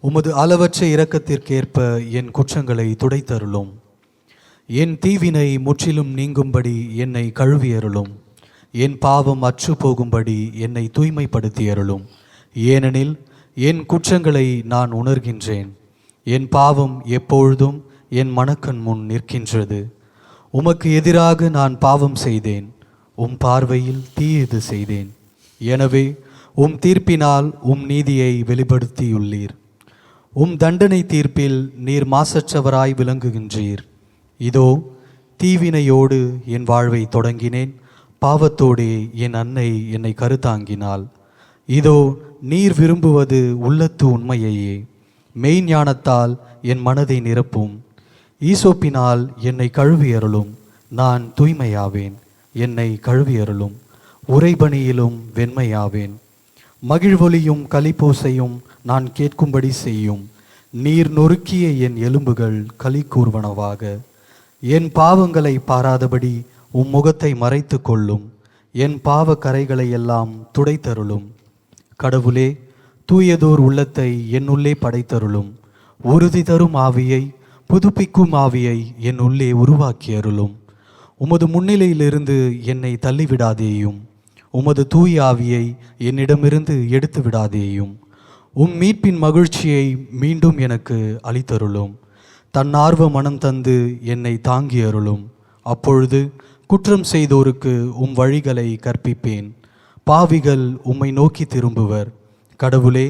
உமது அளவற்ற இரக்கத்திற்கேற்ப என் குற்றங்களை துடைத்தருளும். என் தீவினை முற்றிலும் நீங்கும்படி என்னை கழுவியருளும், என் பாவம் அற்று போகும்படி என்னை தூய்மைப்படுத்தியருளும். ஏனெனில் என் குற்றங்களை நான் உணர்கின்றேன், என் பாவம் எப்பொழுதும் என் மனக்கண் முன் நிற்கின்றது. உமக்கு எதிராக நான் பாவம் செய்தேன், உம் பார்வையில் தீயது செய்தேன். எனவே உம் தீர்ப்பினால் உம் நீதியை வெளிப்படுத்தியுள்ளீர். உம் தண்டனை தீர்ப்பில் நீர் மாசற்றவராய் விளங்குகின்றீர். இதோ தீவினையோடு என் வாழ்வை தொடங்கினேன், பாவத்தோடே என் அன்னை என்னை கருத்தாங்கினாள். இதோ நீர் விரும்புவது உள்ளத்து உண்மையையே, மெய்ஞானத்தால் என் மனதை நிரப்பும். ஈசோப்பினால் என்னை கழுவியருளும், நான் தூய்மையாவேன். என்னை கழுவியருளும், உறைபணியிலும் வெண்மையாவேன். மகிழ்வொலியும் களிப்போசையும் நான் கேட்கும்படி செய்யும். நீர் நொறுக்கிய என் எலும்புகள் களி கூர்வனவாக. என் பாவங்களை பாராதபடி உம் முகத்தை மறைத்து கொள்ளும். என் பாவ கரைகளை எல்லாம் துடைத்தருளும். கடவுளே, தூயதோர் உள்ளத்தை என்னுள்ளே படைத்தருளும். உறுதி தரும் ஆவியை, புதுப்பிக்கும் ஆவியை என் உள்ளே உருவாக்கியருளும். உமது முன்னிலையிலிருந்து என்னை தள்ளிவிடாதேயும். உமது தூய ஆவியை என்னிடமிருந்து எடுத்து விடாதேயும். மீட்பின் மகிழ்ச்சியை மீண்டும் எனக்கு அளித்தருளும். தன்னார்வ மனம் தந்து என்னை தாங்கி அருளும். அப்பொழுது குற்றம் செய்தோருக்கு வழிகளை கற்பிப்பேன். பாவிகள் உம்மை நோக்கி திரும்புவர். கடவுளே,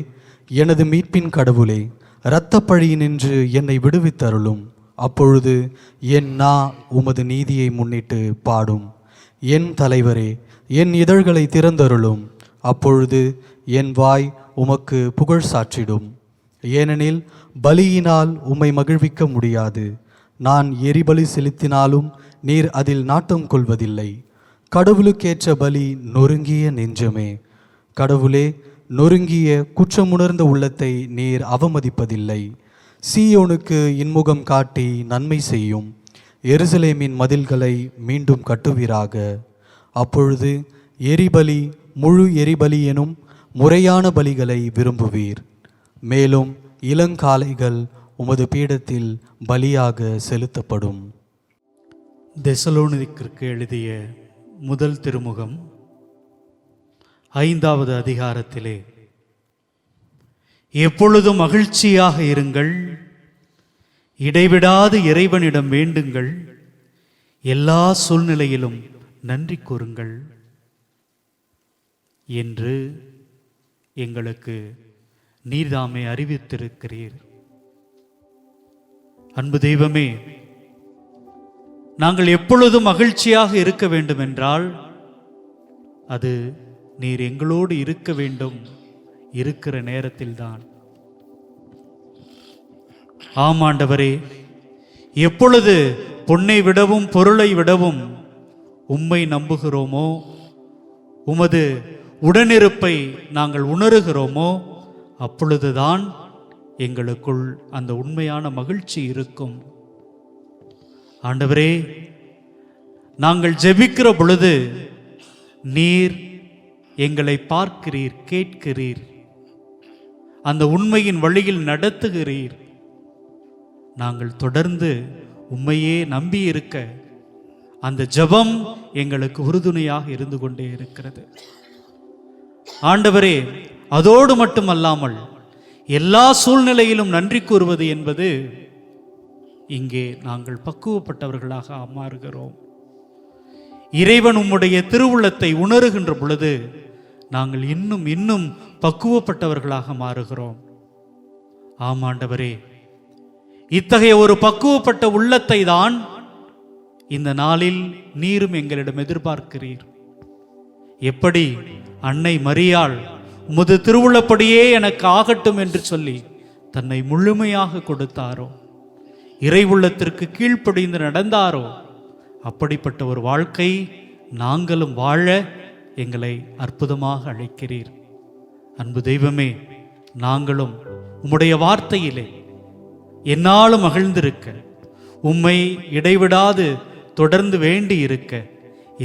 எனது மீட்பின் கடவுளே, இரத்தப்பழியினின்று என்னை விடுவித்தருளும். அப்பொழுது என் நா உமது நீதியை முன்னிட்டு பாடும். என் தலைவரே, என் இதழ்களை திறந்தருளும். அப்பொழுது என் வாய் உமக்கு புகழ் சாற்றிடும். ஏனெனில் பலியினால் உம்மை மகிழ்விக்க முடியாது. நான் எரிபலி செலுத்தினாலும் நீர் அதில் நாட்டம் கொள்வதில்லை. கடவுளுக்கேற்ற பலி நொறுங்கிய நெஞ்சமே. கடவுளே, நொறுங்கிய குற்றமுணர்ந்த உள்ளத்தை நீர் அவமதிப்பதில்லை. சீயோனுக்கு இன்முகம் காட்டி நன்மை செய்யும். எருசலேமின் மதில்களை மீண்டும் கட்டுவீராக. அப்பொழுது எரிபலி முழு எரிபலி எனும் முறையான பலிகளை விரும்புவீர். மேலும் இளங்காளைகள் உமது பீடத்தில் பலியாக செலுத்தப்படும். தெசலோனிக்கருக்கு எழுதிய முதல் திருமுகம் 5வது அதிகாரத்திலே, எப்பொழுதும் மகிழ்ச்சியாக இருங்கள், இடைவிடாது இறைவனிடம் வேண்டுங்கள், எல்லா சூழ்நிலையிலும் நன்றி கூறுங்கள் என்று எங்களுக்கு நீர்தாமே அறிவித்திருக்கிறீர். அன்பு தெய்வமே, நாங்கள் எப்பொழுதும் மகிழ்ச்சியாக இருக்க வேண்டும் என்றால் அது நீர் எங்களோடு இருக்க வேண்டும், இருக்கிற நேரத்தில்தான். ஆமாண்டவரே, எப்பொழுது பொன்னை விடவும் பொருளை விடவும் உம்மை நம்புகிறோமோ, உமது உடனிருப்பை நாங்கள் உணர்கிறோமோ, அப்பொழுதுதான் எங்களுக்குள் அந்த உண்மையான மகிழ்ச்சி இருக்கும். ஆண்டவரே, நாங்கள் ஜெபிக்கிற பொழுது நீர் எங்களை பார்க்கிறீர், கேட்கிறீர், அந்த உண்மையின் வழியில் நடத்துகிறீர். நாங்கள் தொடர்ந்து உம்மையே நம்பி இருக்க அந்த ஜெபம் எங்களுக்கு உறுதுணையாக இருந்து கொண்டே இருக்கிறது. ஆண்டவரே, அதோடு மட்டுமல்லாமல் எல்லா சூழ்நிலையிலும் நன்றி கூறுவது என்பது இங்கே நாங்கள் பக்குவப்பட்டவர்களாக மாறுகிறோம். இறைவன் உம்முடைய திருவுள்ளத்தை உணருகின்ற பொழுது நாங்கள் இன்னும் இன்னும் பக்குவப்பட்டவர்களாக மாறுகிறோம். ஆமாண்டவரே, இத்தகைய ஒரு பக்குவப்பட்ட உள்ளத்தை தான் இந்த நாளில் நீரும் எங்களிடம் எதிர்பார்க்கிறீர். எப்படி அன்னை மரியாள் உமது திருவுள்ளப்படியே எனக்கு ஆகட்டும் என்று சொல்லி தன்னை முழுமையாக கொடுத்தாரோ, இறை உள்ளத்திற்கு கீழ்ப்படிந்து நடந்தாரோ, அப்படிப்பட்ட ஒரு வாழ்க்கை நாங்களும் வாழ எங்களை அற்புதமாக அழைக்கிறீர். அன்பு தெய்வமே, நாங்களும் உம்முடைய வார்த்தையிலே என்னாலும் மகிழ்ந்திருக்க, உம்மை இடைவிடாது தொடர்ந்து வேண்டி இருக்க,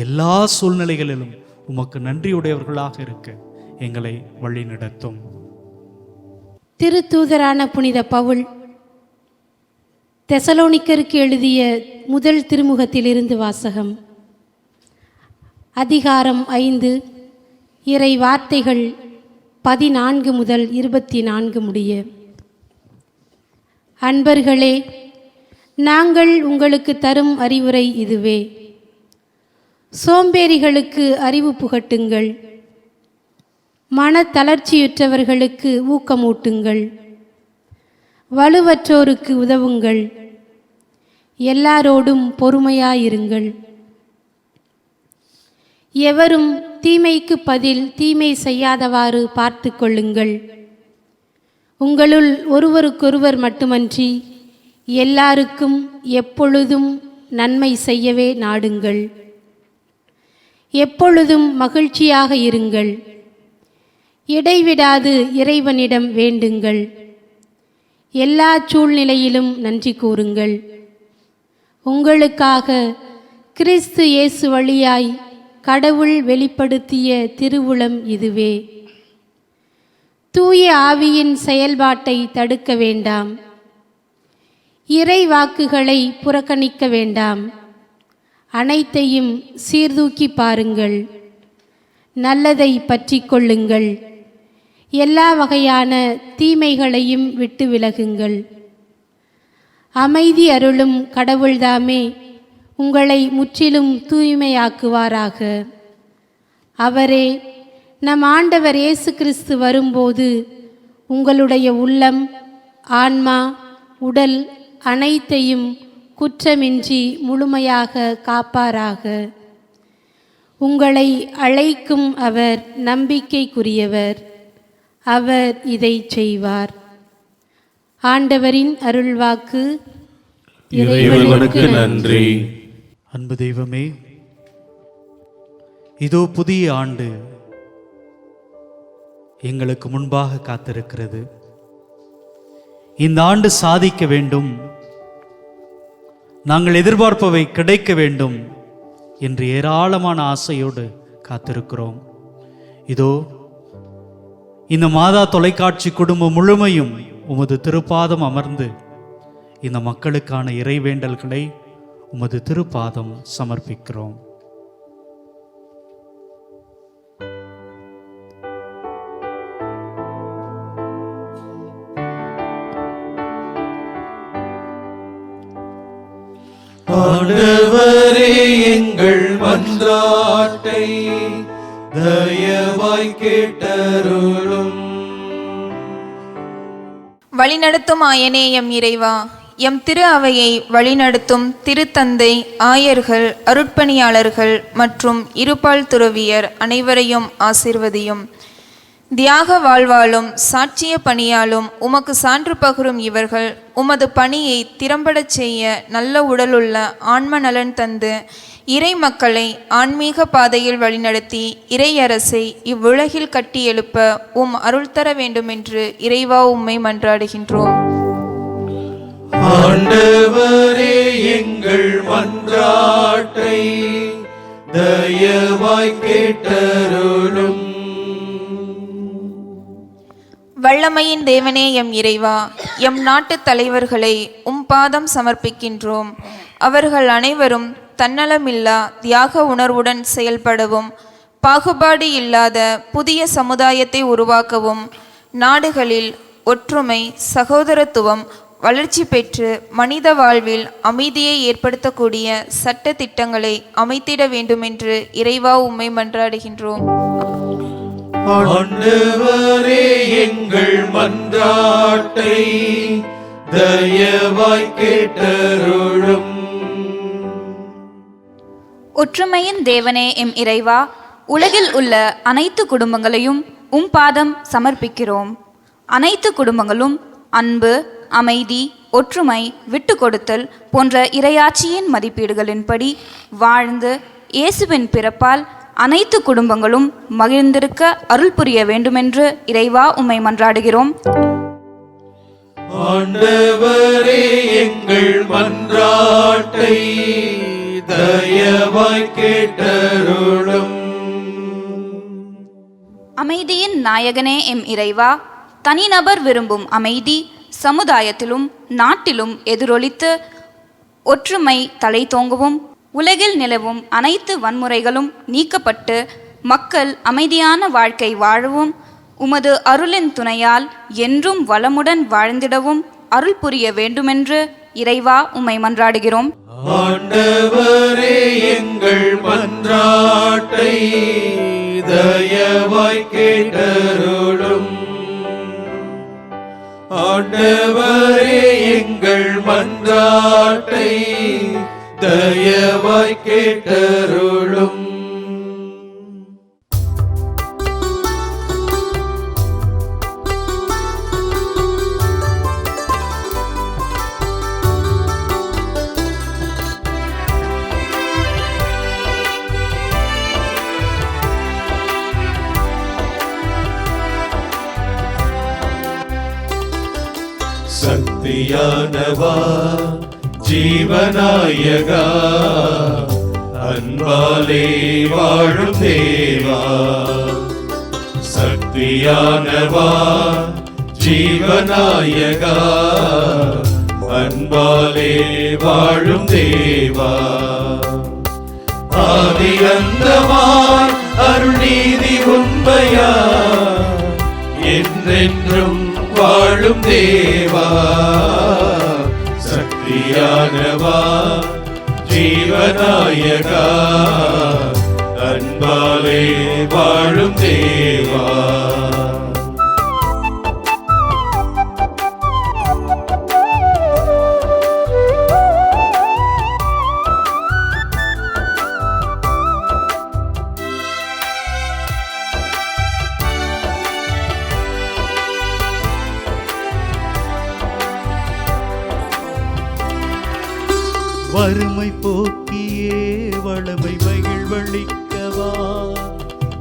எல்லா சூழ்நிலைகளிலும் உமக்கு நன்றியுடையவர்களாக இருக்க எங்களை வழி நடத்தும். திருத்தூதரான புனித பவுல் தெசலோனிக்கருக்கு எழுதிய முதல் திருமுகத்திலிருந்து வாசகம். அதிகாரம் 5, இறை வார்த்தைகள் 14 முதல் 24 முடிய. அன்பர்களே, நாங்கள் உங்களுக்கு தரும் அறிவுரை இதுவே: சோம்பேறிகளுக்கு அறிவு புகட்டுங்கள், மனத்தளர்ச்சியுற்றவர்களுக்கு ஊக்கமூட்டுங்கள், வலுவற்றோருக்கு உதவுங்கள், எல்லாரோடும் பொறுமையாயிருங்கள். எவரும் தீமைக்கு பதில் தீமை செய்யாதவாறு பார்த்து கொள்ளுங்கள். உங்களுள் ஒருவருக்கொருவர் மட்டுமன்றி எல்லாருக்கும் எப்பொழுதும் நன்மை செய்யவே நாடுங்கள். எப்பொழுதும் மகிழ்ச்சியாக இருங்கள். இடைவிடாது இறைவனிடம் வேண்டுங்கள். எல்லா சூழ்நிலையிலும் நன்றி கூறுங்கள். உங்களுக்காக கிறிஸ்து இயேசு வழியாய் கடவுள் வெளிப்படுத்திய திருவுளம் இதுவே. தூய ஆவியின் செயல்பாட்டை தடுக்க வேண்டாம். இறை வாக்குகளை புறக்கணிக்க வேண்டாம். அனைத்தையும் சீர்தூக்கி பாருங்கள். நல்லதை பற்றி கொள்ளுங்கள். எல்லா வகையான தீமைகளையும் விட்டு விலகுங்கள். அமைதி அருளும் கடவுள்தாமே உங்களை முற்றிலும் தூய்மையாக்குவாராக. அவரே நம் ஆண்டவர் இயேசு கிறிஸ்து வரும்போது உங்களுடைய உள்ளம், ஆன்மா, உடல் அனைத்தையும் குற்றமின்றி முழுமையாக காப்பாராக. உங்களை அழைக்கும் அவர் நம்பிக்கைக்குரியவர். அவர் இதை செய்வார். ஆண்டவரின் அருள்வாக்கு. இறைவனுக்கு நன்றி. அன்பு தெய்வமே, இதோ புதிய ஆண்டு எங்களுக்கு முன்பாக காத்திருக்கிறது. இந்த ஆண்டு சாதிக்க வேண்டும், நாங்கள் எதிர்பார்ப்பவை கிடைக்க வேண்டும் என்று ஏராளமான ஆசையோடு காத்திருக்கிறோம். இதோ இந்த மாதா தொலைக்காட்சி குடும்பம் முழுமையும் உமது திருப்பாதம் அமர்ந்து இந்த மக்களுக்கான இறைவேண்டல்களை உமது திருப்பாதம் சமர்ப்பிக்கிறோம். ஆண்டவரே, எங்கள் மன்றாட்டை தயவாய் கேட்டருளும். வழிநடத்தும் ஆயனே எம் இறைவா, எம் திரு அவையை வழிநடத்தும் திருத்தந்தை, ஆயர்கள், அருட்பணியாளர்கள் மற்றும் இருபால் துறவியர் அனைவரையும் ஆசீர்வதியும். தியாக வாழ்வாலும் சாட்சிய பணியாலும் உமக்கு சான்று பகரும் இவர்கள் உமது பணியை திறம்படச் செய்ய நல்ல உடலுள்ள ஆன்ம நலன் தந்து இறை மக்களை ஆன்மீக பாதையில் வழிநடத்தி இறையரசை இவ்வுலகில் கட்டி எழுப்ப உம் அருள் தர வேண்டுமென்று இறைவா உம்மை மன்றாடுகின்றோம். ஆண்டவரே, எங்கள் மன்றாட்டை தயவாய் கேட்டருளும். வல்லமையின் தேவனே எம் இறைவா, எம் நாட்டு தலைவர்களை உம் பாதம் சமர்ப்பிக்கின்றோம். அவர்கள் அனைவரும் தன்னலமில்லா தியாக உணர்வுடன் செயல்படவும், பாகுபாடு இல்லாத புதிய சமுதாயத்தை உருவாக்கவும், நாடுகளில் ஒற்றுமை, சகோதரத்துவம் வளர்ச்சி பெற்று மனித வாழ்வில் அமைதியை ஏற்படுத்தக்கூடிய சட்ட திட்டங்களை அமைத்திட வேண்டுமென்று இறைவா உம்மை மன்றாடுகின்றோம். ஆண்டவரே, எங்கள் மன்றாட்டை தயவாய் கேட்டருளும். ஒற்றுமையின் தேவனே எம் இறைவா, உலகில் உள்ள அனைத்து குடும்பங்களையும் உம் பாதம் சமர்ப்பிக்கிறோம். அனைத்து குடும்பங்களும் அன்பு, அமைதி, ஒற்றுமை, விட்டு கொடுத்தல் போன்ற இறையாட்சியின் மதிப்பீடுகளின்படி வாழ்ந்து இயேசுவின் பிறப்பால் அனைத்து குடும்பங்களும் மகிழ்ந்திருக்க அருள் புரிய வேண்டுமென்று இறைவா உம்மை மன்றாடுகிறோம். ஆண்டவரே, எங்கள் மன்றாட்டை தயவாய் கேட்டருளும். அமைதியின் நாயகனே எம் இறைவா, தனிநபர் விரும்பும் அமைதி சமுதாயத்திலும் நாட்டிலும் எதிரொலித்து ஒற்றுமை தலை தோங்கவும், உலகில் நிலவும் அனைத்து வன்முறைகளும் நீக்கப்பட்டு மக்கள் அமைதியான வாழ்க்கை வாழவும், உமது அருளின் துணையால் என்றும் வளமுடன் வாழ்ந்திடவும் அருள் புரிய வேண்டுமென்று இறைவா உம்மை மன்றாடுகிறோம். ஆண்டவரே, எங்கள் மன்றாட்டை தயவாய் கேட்டருளும். ஆண்டவரே, எங்கள் மன்றாட்டை தயவாய் கேட்டருளும். சக்தியானவா, ஜீவநாயகா, அன்பாலே வாழும் தேவா. சக்தியானவா, ஜீவநாயகா, அன்பாலே வாழும் தேவா. ஆதி அந்தமாய் அருள் நீதி உண்மையா என்றென்றும் வாழும் தேவா சக்தியானவா ஜீவநாயகா அன்பாலே வாழும் தேவா. வறுமை போக்கியே வளமை மகிழ்வளிக்கவா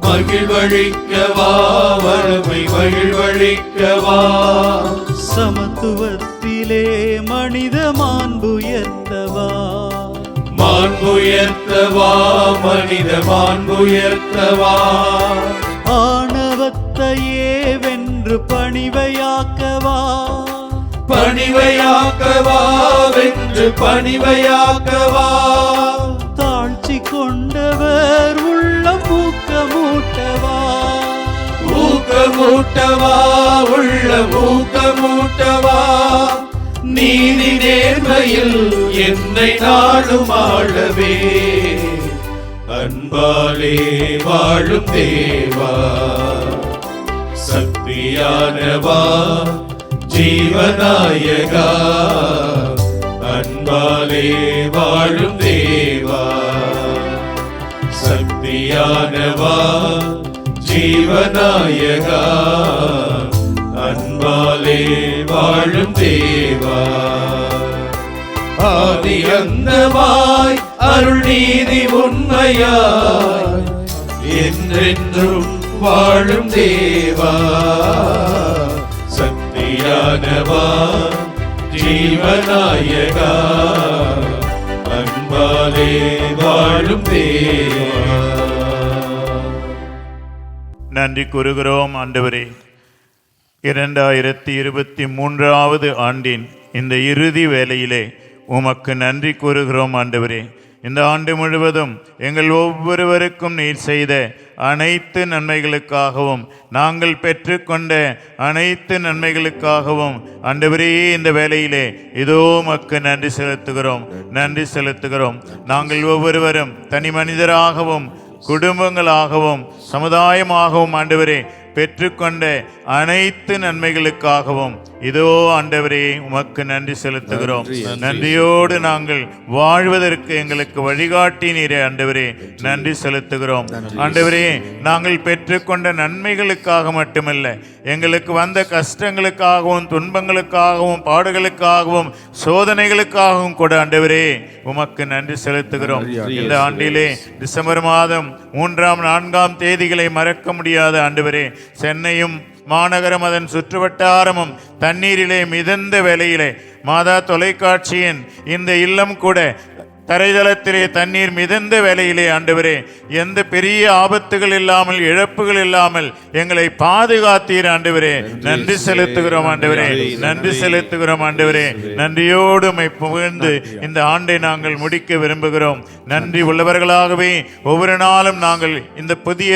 மகிழ்வழிக்கவா வறுமை மகிழ்வழிக்கவா சமத்துவத்திலே மனித மாண்புயர்த்தவா மாண்புயர்த்தவா மனித மாண்புயர்த்தவா ஆணவத்தையே வென்று பணிவையாக்கவா பணிவையாக்கவா வென்று பணிவையாக்கவா தாழ்ச்சி கொண்டவர் உள்ளம் ஊக்கமூட்டவா ஊக்கமூட்டவா உள்ள ஊக்கமூட்டவா நீதி நேர்மையில் என்னை நாடும் ஆளவே அன்பாலே வாழும் தேவா சக்தியானவா ஜீவநாயகா அன்பாலே வாழும் தேவா சக்தியானவா ஜீவநாயகா அன்பாலே வாழும் தேவா ஆதி அந்தமாய் அருள் நீதி உண்மையாய் என்றென்றும் வாழும் தேவா சக்தியானவா ஜீவநாயகா அன்பாலே வாழும் தேவா. நன்றி கூறுகிறோம் ஆண்டவரே. 2023 ஆண்டின் இந்த இறுதி வேளையிலே உமக்கு நன்றி கூறுகிறோம் ஆண்டவரே. இந்த ஆண்டு முழுவதும் எங்கள் ஒவ்வொருவருக்கும் நீர் செய்த அனைத்து நன்மைகளுக்காகவும் நாங்கள் பெற்றுக்கொண்ட அனைத்து நன்மைகளுக்காகவும் ஆண்டவரே இந்த வேளையிலே இதோ உமக்கு நன்றி செலுத்துகிறோம். நாங்கள் ஒவ்வொருவரும் தனி மனிதராகவும் குடும்பங்களாகவும் சமுதாயமாகவும் ஆண்டவரே பெற்றுக்கொண்ட அனைத்து நன்மைகளுக்காகவும் இதோ ஆண்டவரே உமக்கு நன்றி செலுத்துகிறோம். நன்றியோடு நாங்கள் வாழ்வதற்கு எங்களுக்கு வழிகாட்டி நீரே ஆண்டவரே நன்றி செலுத்துகிறோம். ஆண்டவரே நாங்கள் பெற்றுக்கொண்ட நன்மைகளுக்காக மட்டுமல்ல, எங்களுக்கு வந்த கஷ்டங்களுக்காகவும் துன்பங்களுக்காகவும் பாடுகளுக்காகவும் சோதனைகளுக்காகவும் கூட ஆண்டவரே உமக்கு நன்றி செலுத்துகிறோம். இந்த ஆண்டிலே டிசம்பர் மாதம் 3ஆம் 4ஆம் தேதிகளை மறக்க முடியாத ஆண்டவரே, சென்னையும் மாநகரம் அதன் சுற்றுவட்டாரமும் தண்ணீரிலே மிதந்த வேளையிலே மாதா தொலைக்காட்சியின் இந்த இல்லம் கூட தரைதளத்திலே தண்ணீர் மிதந்த வேளையிலே ஆண்டவரே எந்த பெரிய ஆபத்துகள் இல்லாமல் இழப்புகள் இல்லாமல் எங்களை பாதுகாத்தீர் ஆண்டவரே. நன்றி செலுத்துகிறோம் ஆண்டவரே, நன்றி செலுத்துகிறோம் ஆண்டவரே. நன்றியோடு உம்மை புகழ்ந்து இந்த ஆண்டை நாங்கள் முடிக்க விரும்புகிறோம். நன்றி உள்ளவர்களாகவே ஒவ்வொரு நாளும் நாங்கள் இந்த புதிய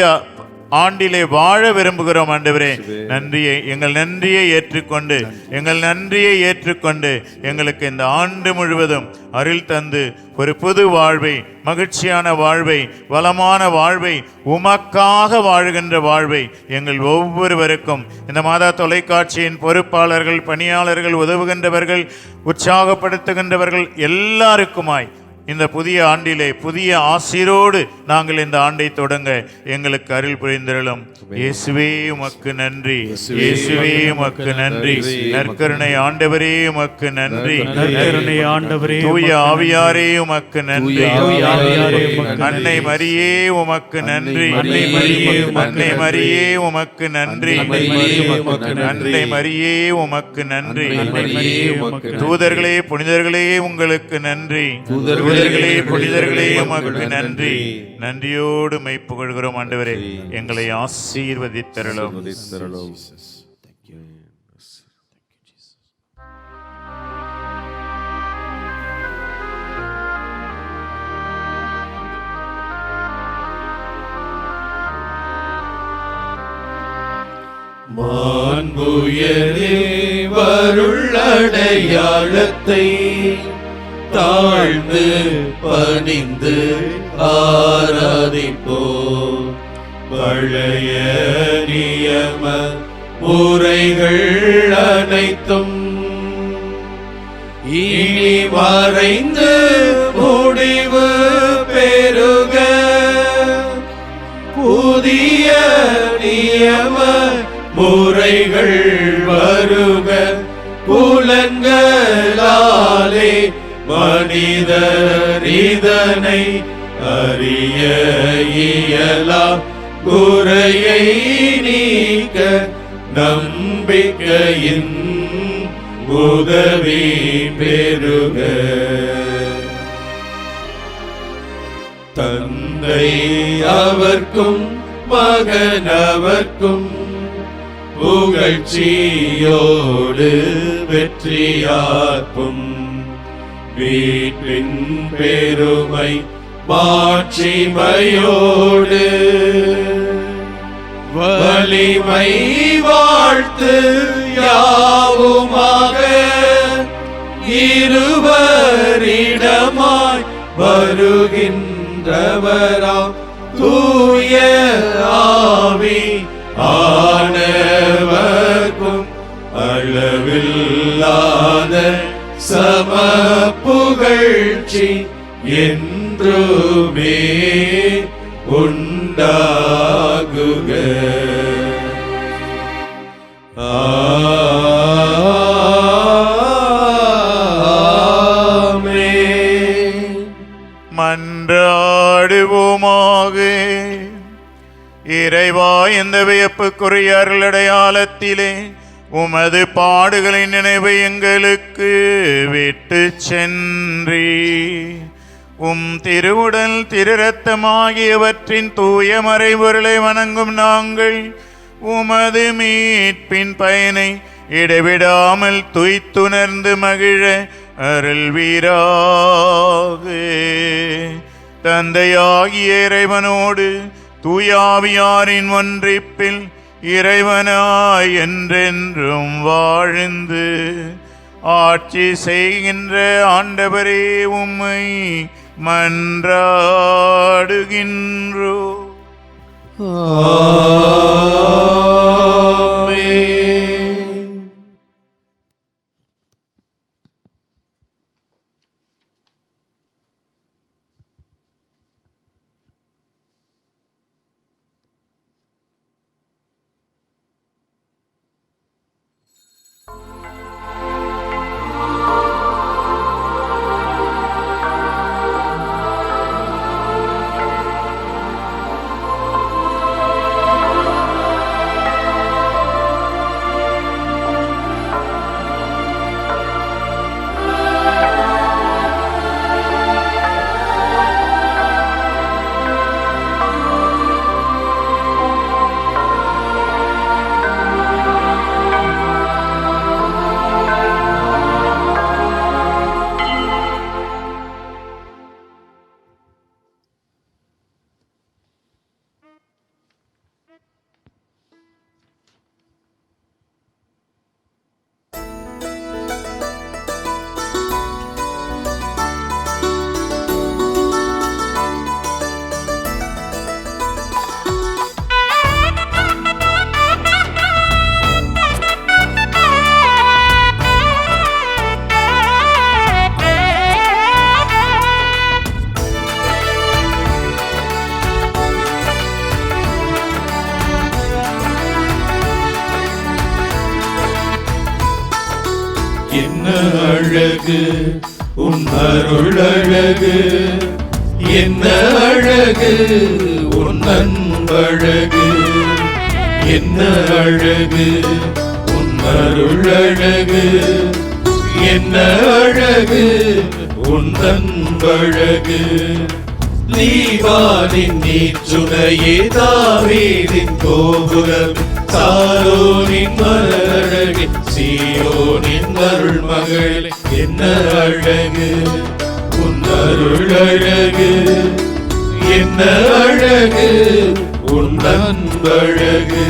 ஆண்டிலே வாழ விரும்புகிறோம் ஆண்டவரே. எங்கள் நன்றியை ஏற்றுக்கொண்டு எங்களுக்கு இந்த ஆண்டு முழுவதும் அருள் தந்து ஒரு புது வாழ்வை, மகிழ்ச்சியான வாழ்வை, வளமான வாழ்வை, உமக்காக வாழுகின்ற வாழ்வை எங்கள் ஒவ்வொருவருக்கும் இந்த மாதா தொலைக்காட்சியின் பொறுப்பாளர்கள், பணியாளர்கள், உதவுகின்றவர்கள், உற்சாகப்படுத்துகின்றவர்கள் எல்லாருக்குமாய் இந்த புதிய ஆண்டிலே புதிய ஆசீரோடு நாங்கள் இந்த ஆண்டை தொடங்க எங்களுக்கு அருள் புரிந்திரளும். இயேசுவே உமக்கு நன்றி, இயேசுவே உமக்கு நன்றி. நற்கருணை ஆண்டவரே உமக்கு நன்றி, நற்கருணை ஆண்டவரே, தூய ஆவியாரே உமக்கு நன்றி, அன்னை மரியே உமக்கு நன்றி, அன்னை மரியே உமக்கு நன்றி, அன்னை மரியே உமக்கு நன்றி. தூதர்களே புனிதர்களே உங்களுக்கு நன்றி, புனிதர்களே உமக்கு நன்றி. நன்றியோடு மெய் புகழ்கிறோம் ஆண்டவரே, எங்களை ஆசீர்வதித்தருளும். மாண்புயரே வருளடையாளத்தை தாழ்ந்து பணிந்து ஆராதிப்போம். பழைய நியம முறைகள் அனைத்தும் இனி மறைந்து முடிவு பெறுக. புதிய நியம முறைகள் வருக. புலன்களாலே மனிதர் இதனை அறிய இயலா. குறையை நீக்க நம்பிக்கையின் உதவி பெறுக. தந்தை அவர்க்கும் மகனவர்க்கும் புகழ்ச்சியோடு வெற்றியார்க்கும். வீட்டின் பெருமை மாட்சிமையோடு வலிமை வாழ்த்து யாவுமாக. இருவரிடமாய் வருகின்றவராம் தூய ஆவி ஆனவர்க்கும் அளவில்லாத சம புகழ்ச்சி என்றுமே உண்டாகுக. ஆமென். மன்றாடுவோமாக. இறைவா, இந்த வியப்புக்குரிய அருளடையாளத்திலே உமது பாடுகளின் நினைவை எங்களுக்கு விட்டு சென்றி திருவுடல் திருரத்தமாகியவற்றின் தூய மறைபொருளை வணங்கும் நாங்கள் உமது மீட்பின் பயனை இடைவிடாமல் துய்த்துணர்ந்து மகிழ அருள்வீராக. தந்தையாகிய இறைவனோடு தூயாவியாரின் ஒன்றிப்பில் இறைவனாய் என்றென்றும் வாழ்ந்து ஆட்சி செய்கின்ற ஆண்டவரே உம்மை மன்றாடுகின்றோ. என்ன அழகு உன் அருள் அழகு, என்ன அழகு உன் அன்பழகு, என்ன அழகு உன் அருள் அழகு, என்ன அழகு உன் அன்பழகு. லீவானின் நீச்சுனையே தாவீதின் கோபுரம், சாரோனின் மலரழகு சீயோனின் அருள் மகளே, என்ன அழகு உன் அருள் அழகு, என்ன அழகு உன் அன்பழகு.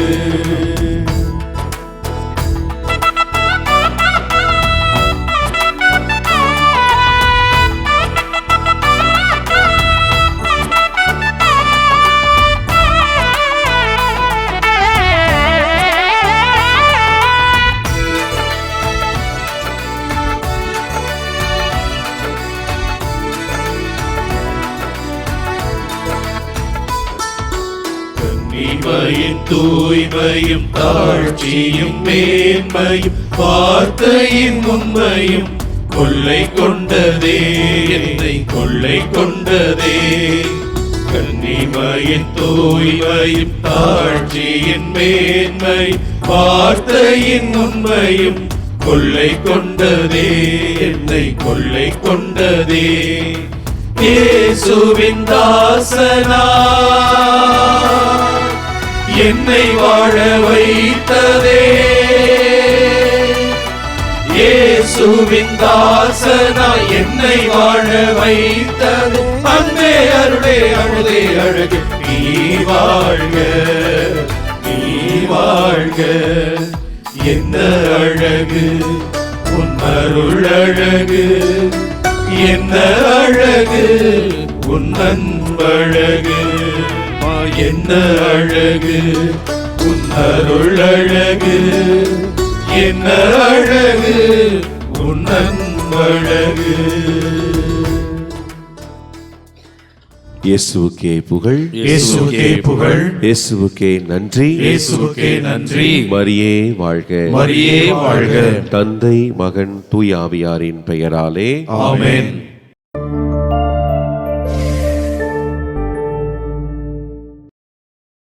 கன்னிமையின் தூய்மையும் தாழ்ச்சியும் மேன்மையும் வார்த்தையின் உண்மையும் கொள்ளை கொண்டதே, என்னை கொள்ளை கொண்டதே. கன்னிமையின் தூய்மையும் தாழ்ச்சியின் மேன்மை வார்த்தையின் உண்மையும் கொள்ளை கொண்டதே, என்னை கொள்ளை கொண்டதே. இயேசுவின் தாசனா என்னை வாழ வைத்ததே, இயேசுவின் தாசனா என்னை வாழ வைத்தது. அன்பே அருளே அமுதே அழகு நீ வாழ்க, நீ வாழ்க. என்ன அழகு உன் அருள் அழகு, என்ன அழகு உன் அன்பழகு. என்ன அழகு உன் அருள் அழகு, என்ன அழகு உன் அன்பழகு. இயேசுவுக்கே புகழ், இயேசுவுக்கே புகழ், இயேசுவுக்கே நன்றி, இயேசுவுக்கே நன்றி. மரியே வாழ்க, மரியே வாழ்க. தந்தை மகன் தூய ஆவியாரின் பெயராலே ஆமென்.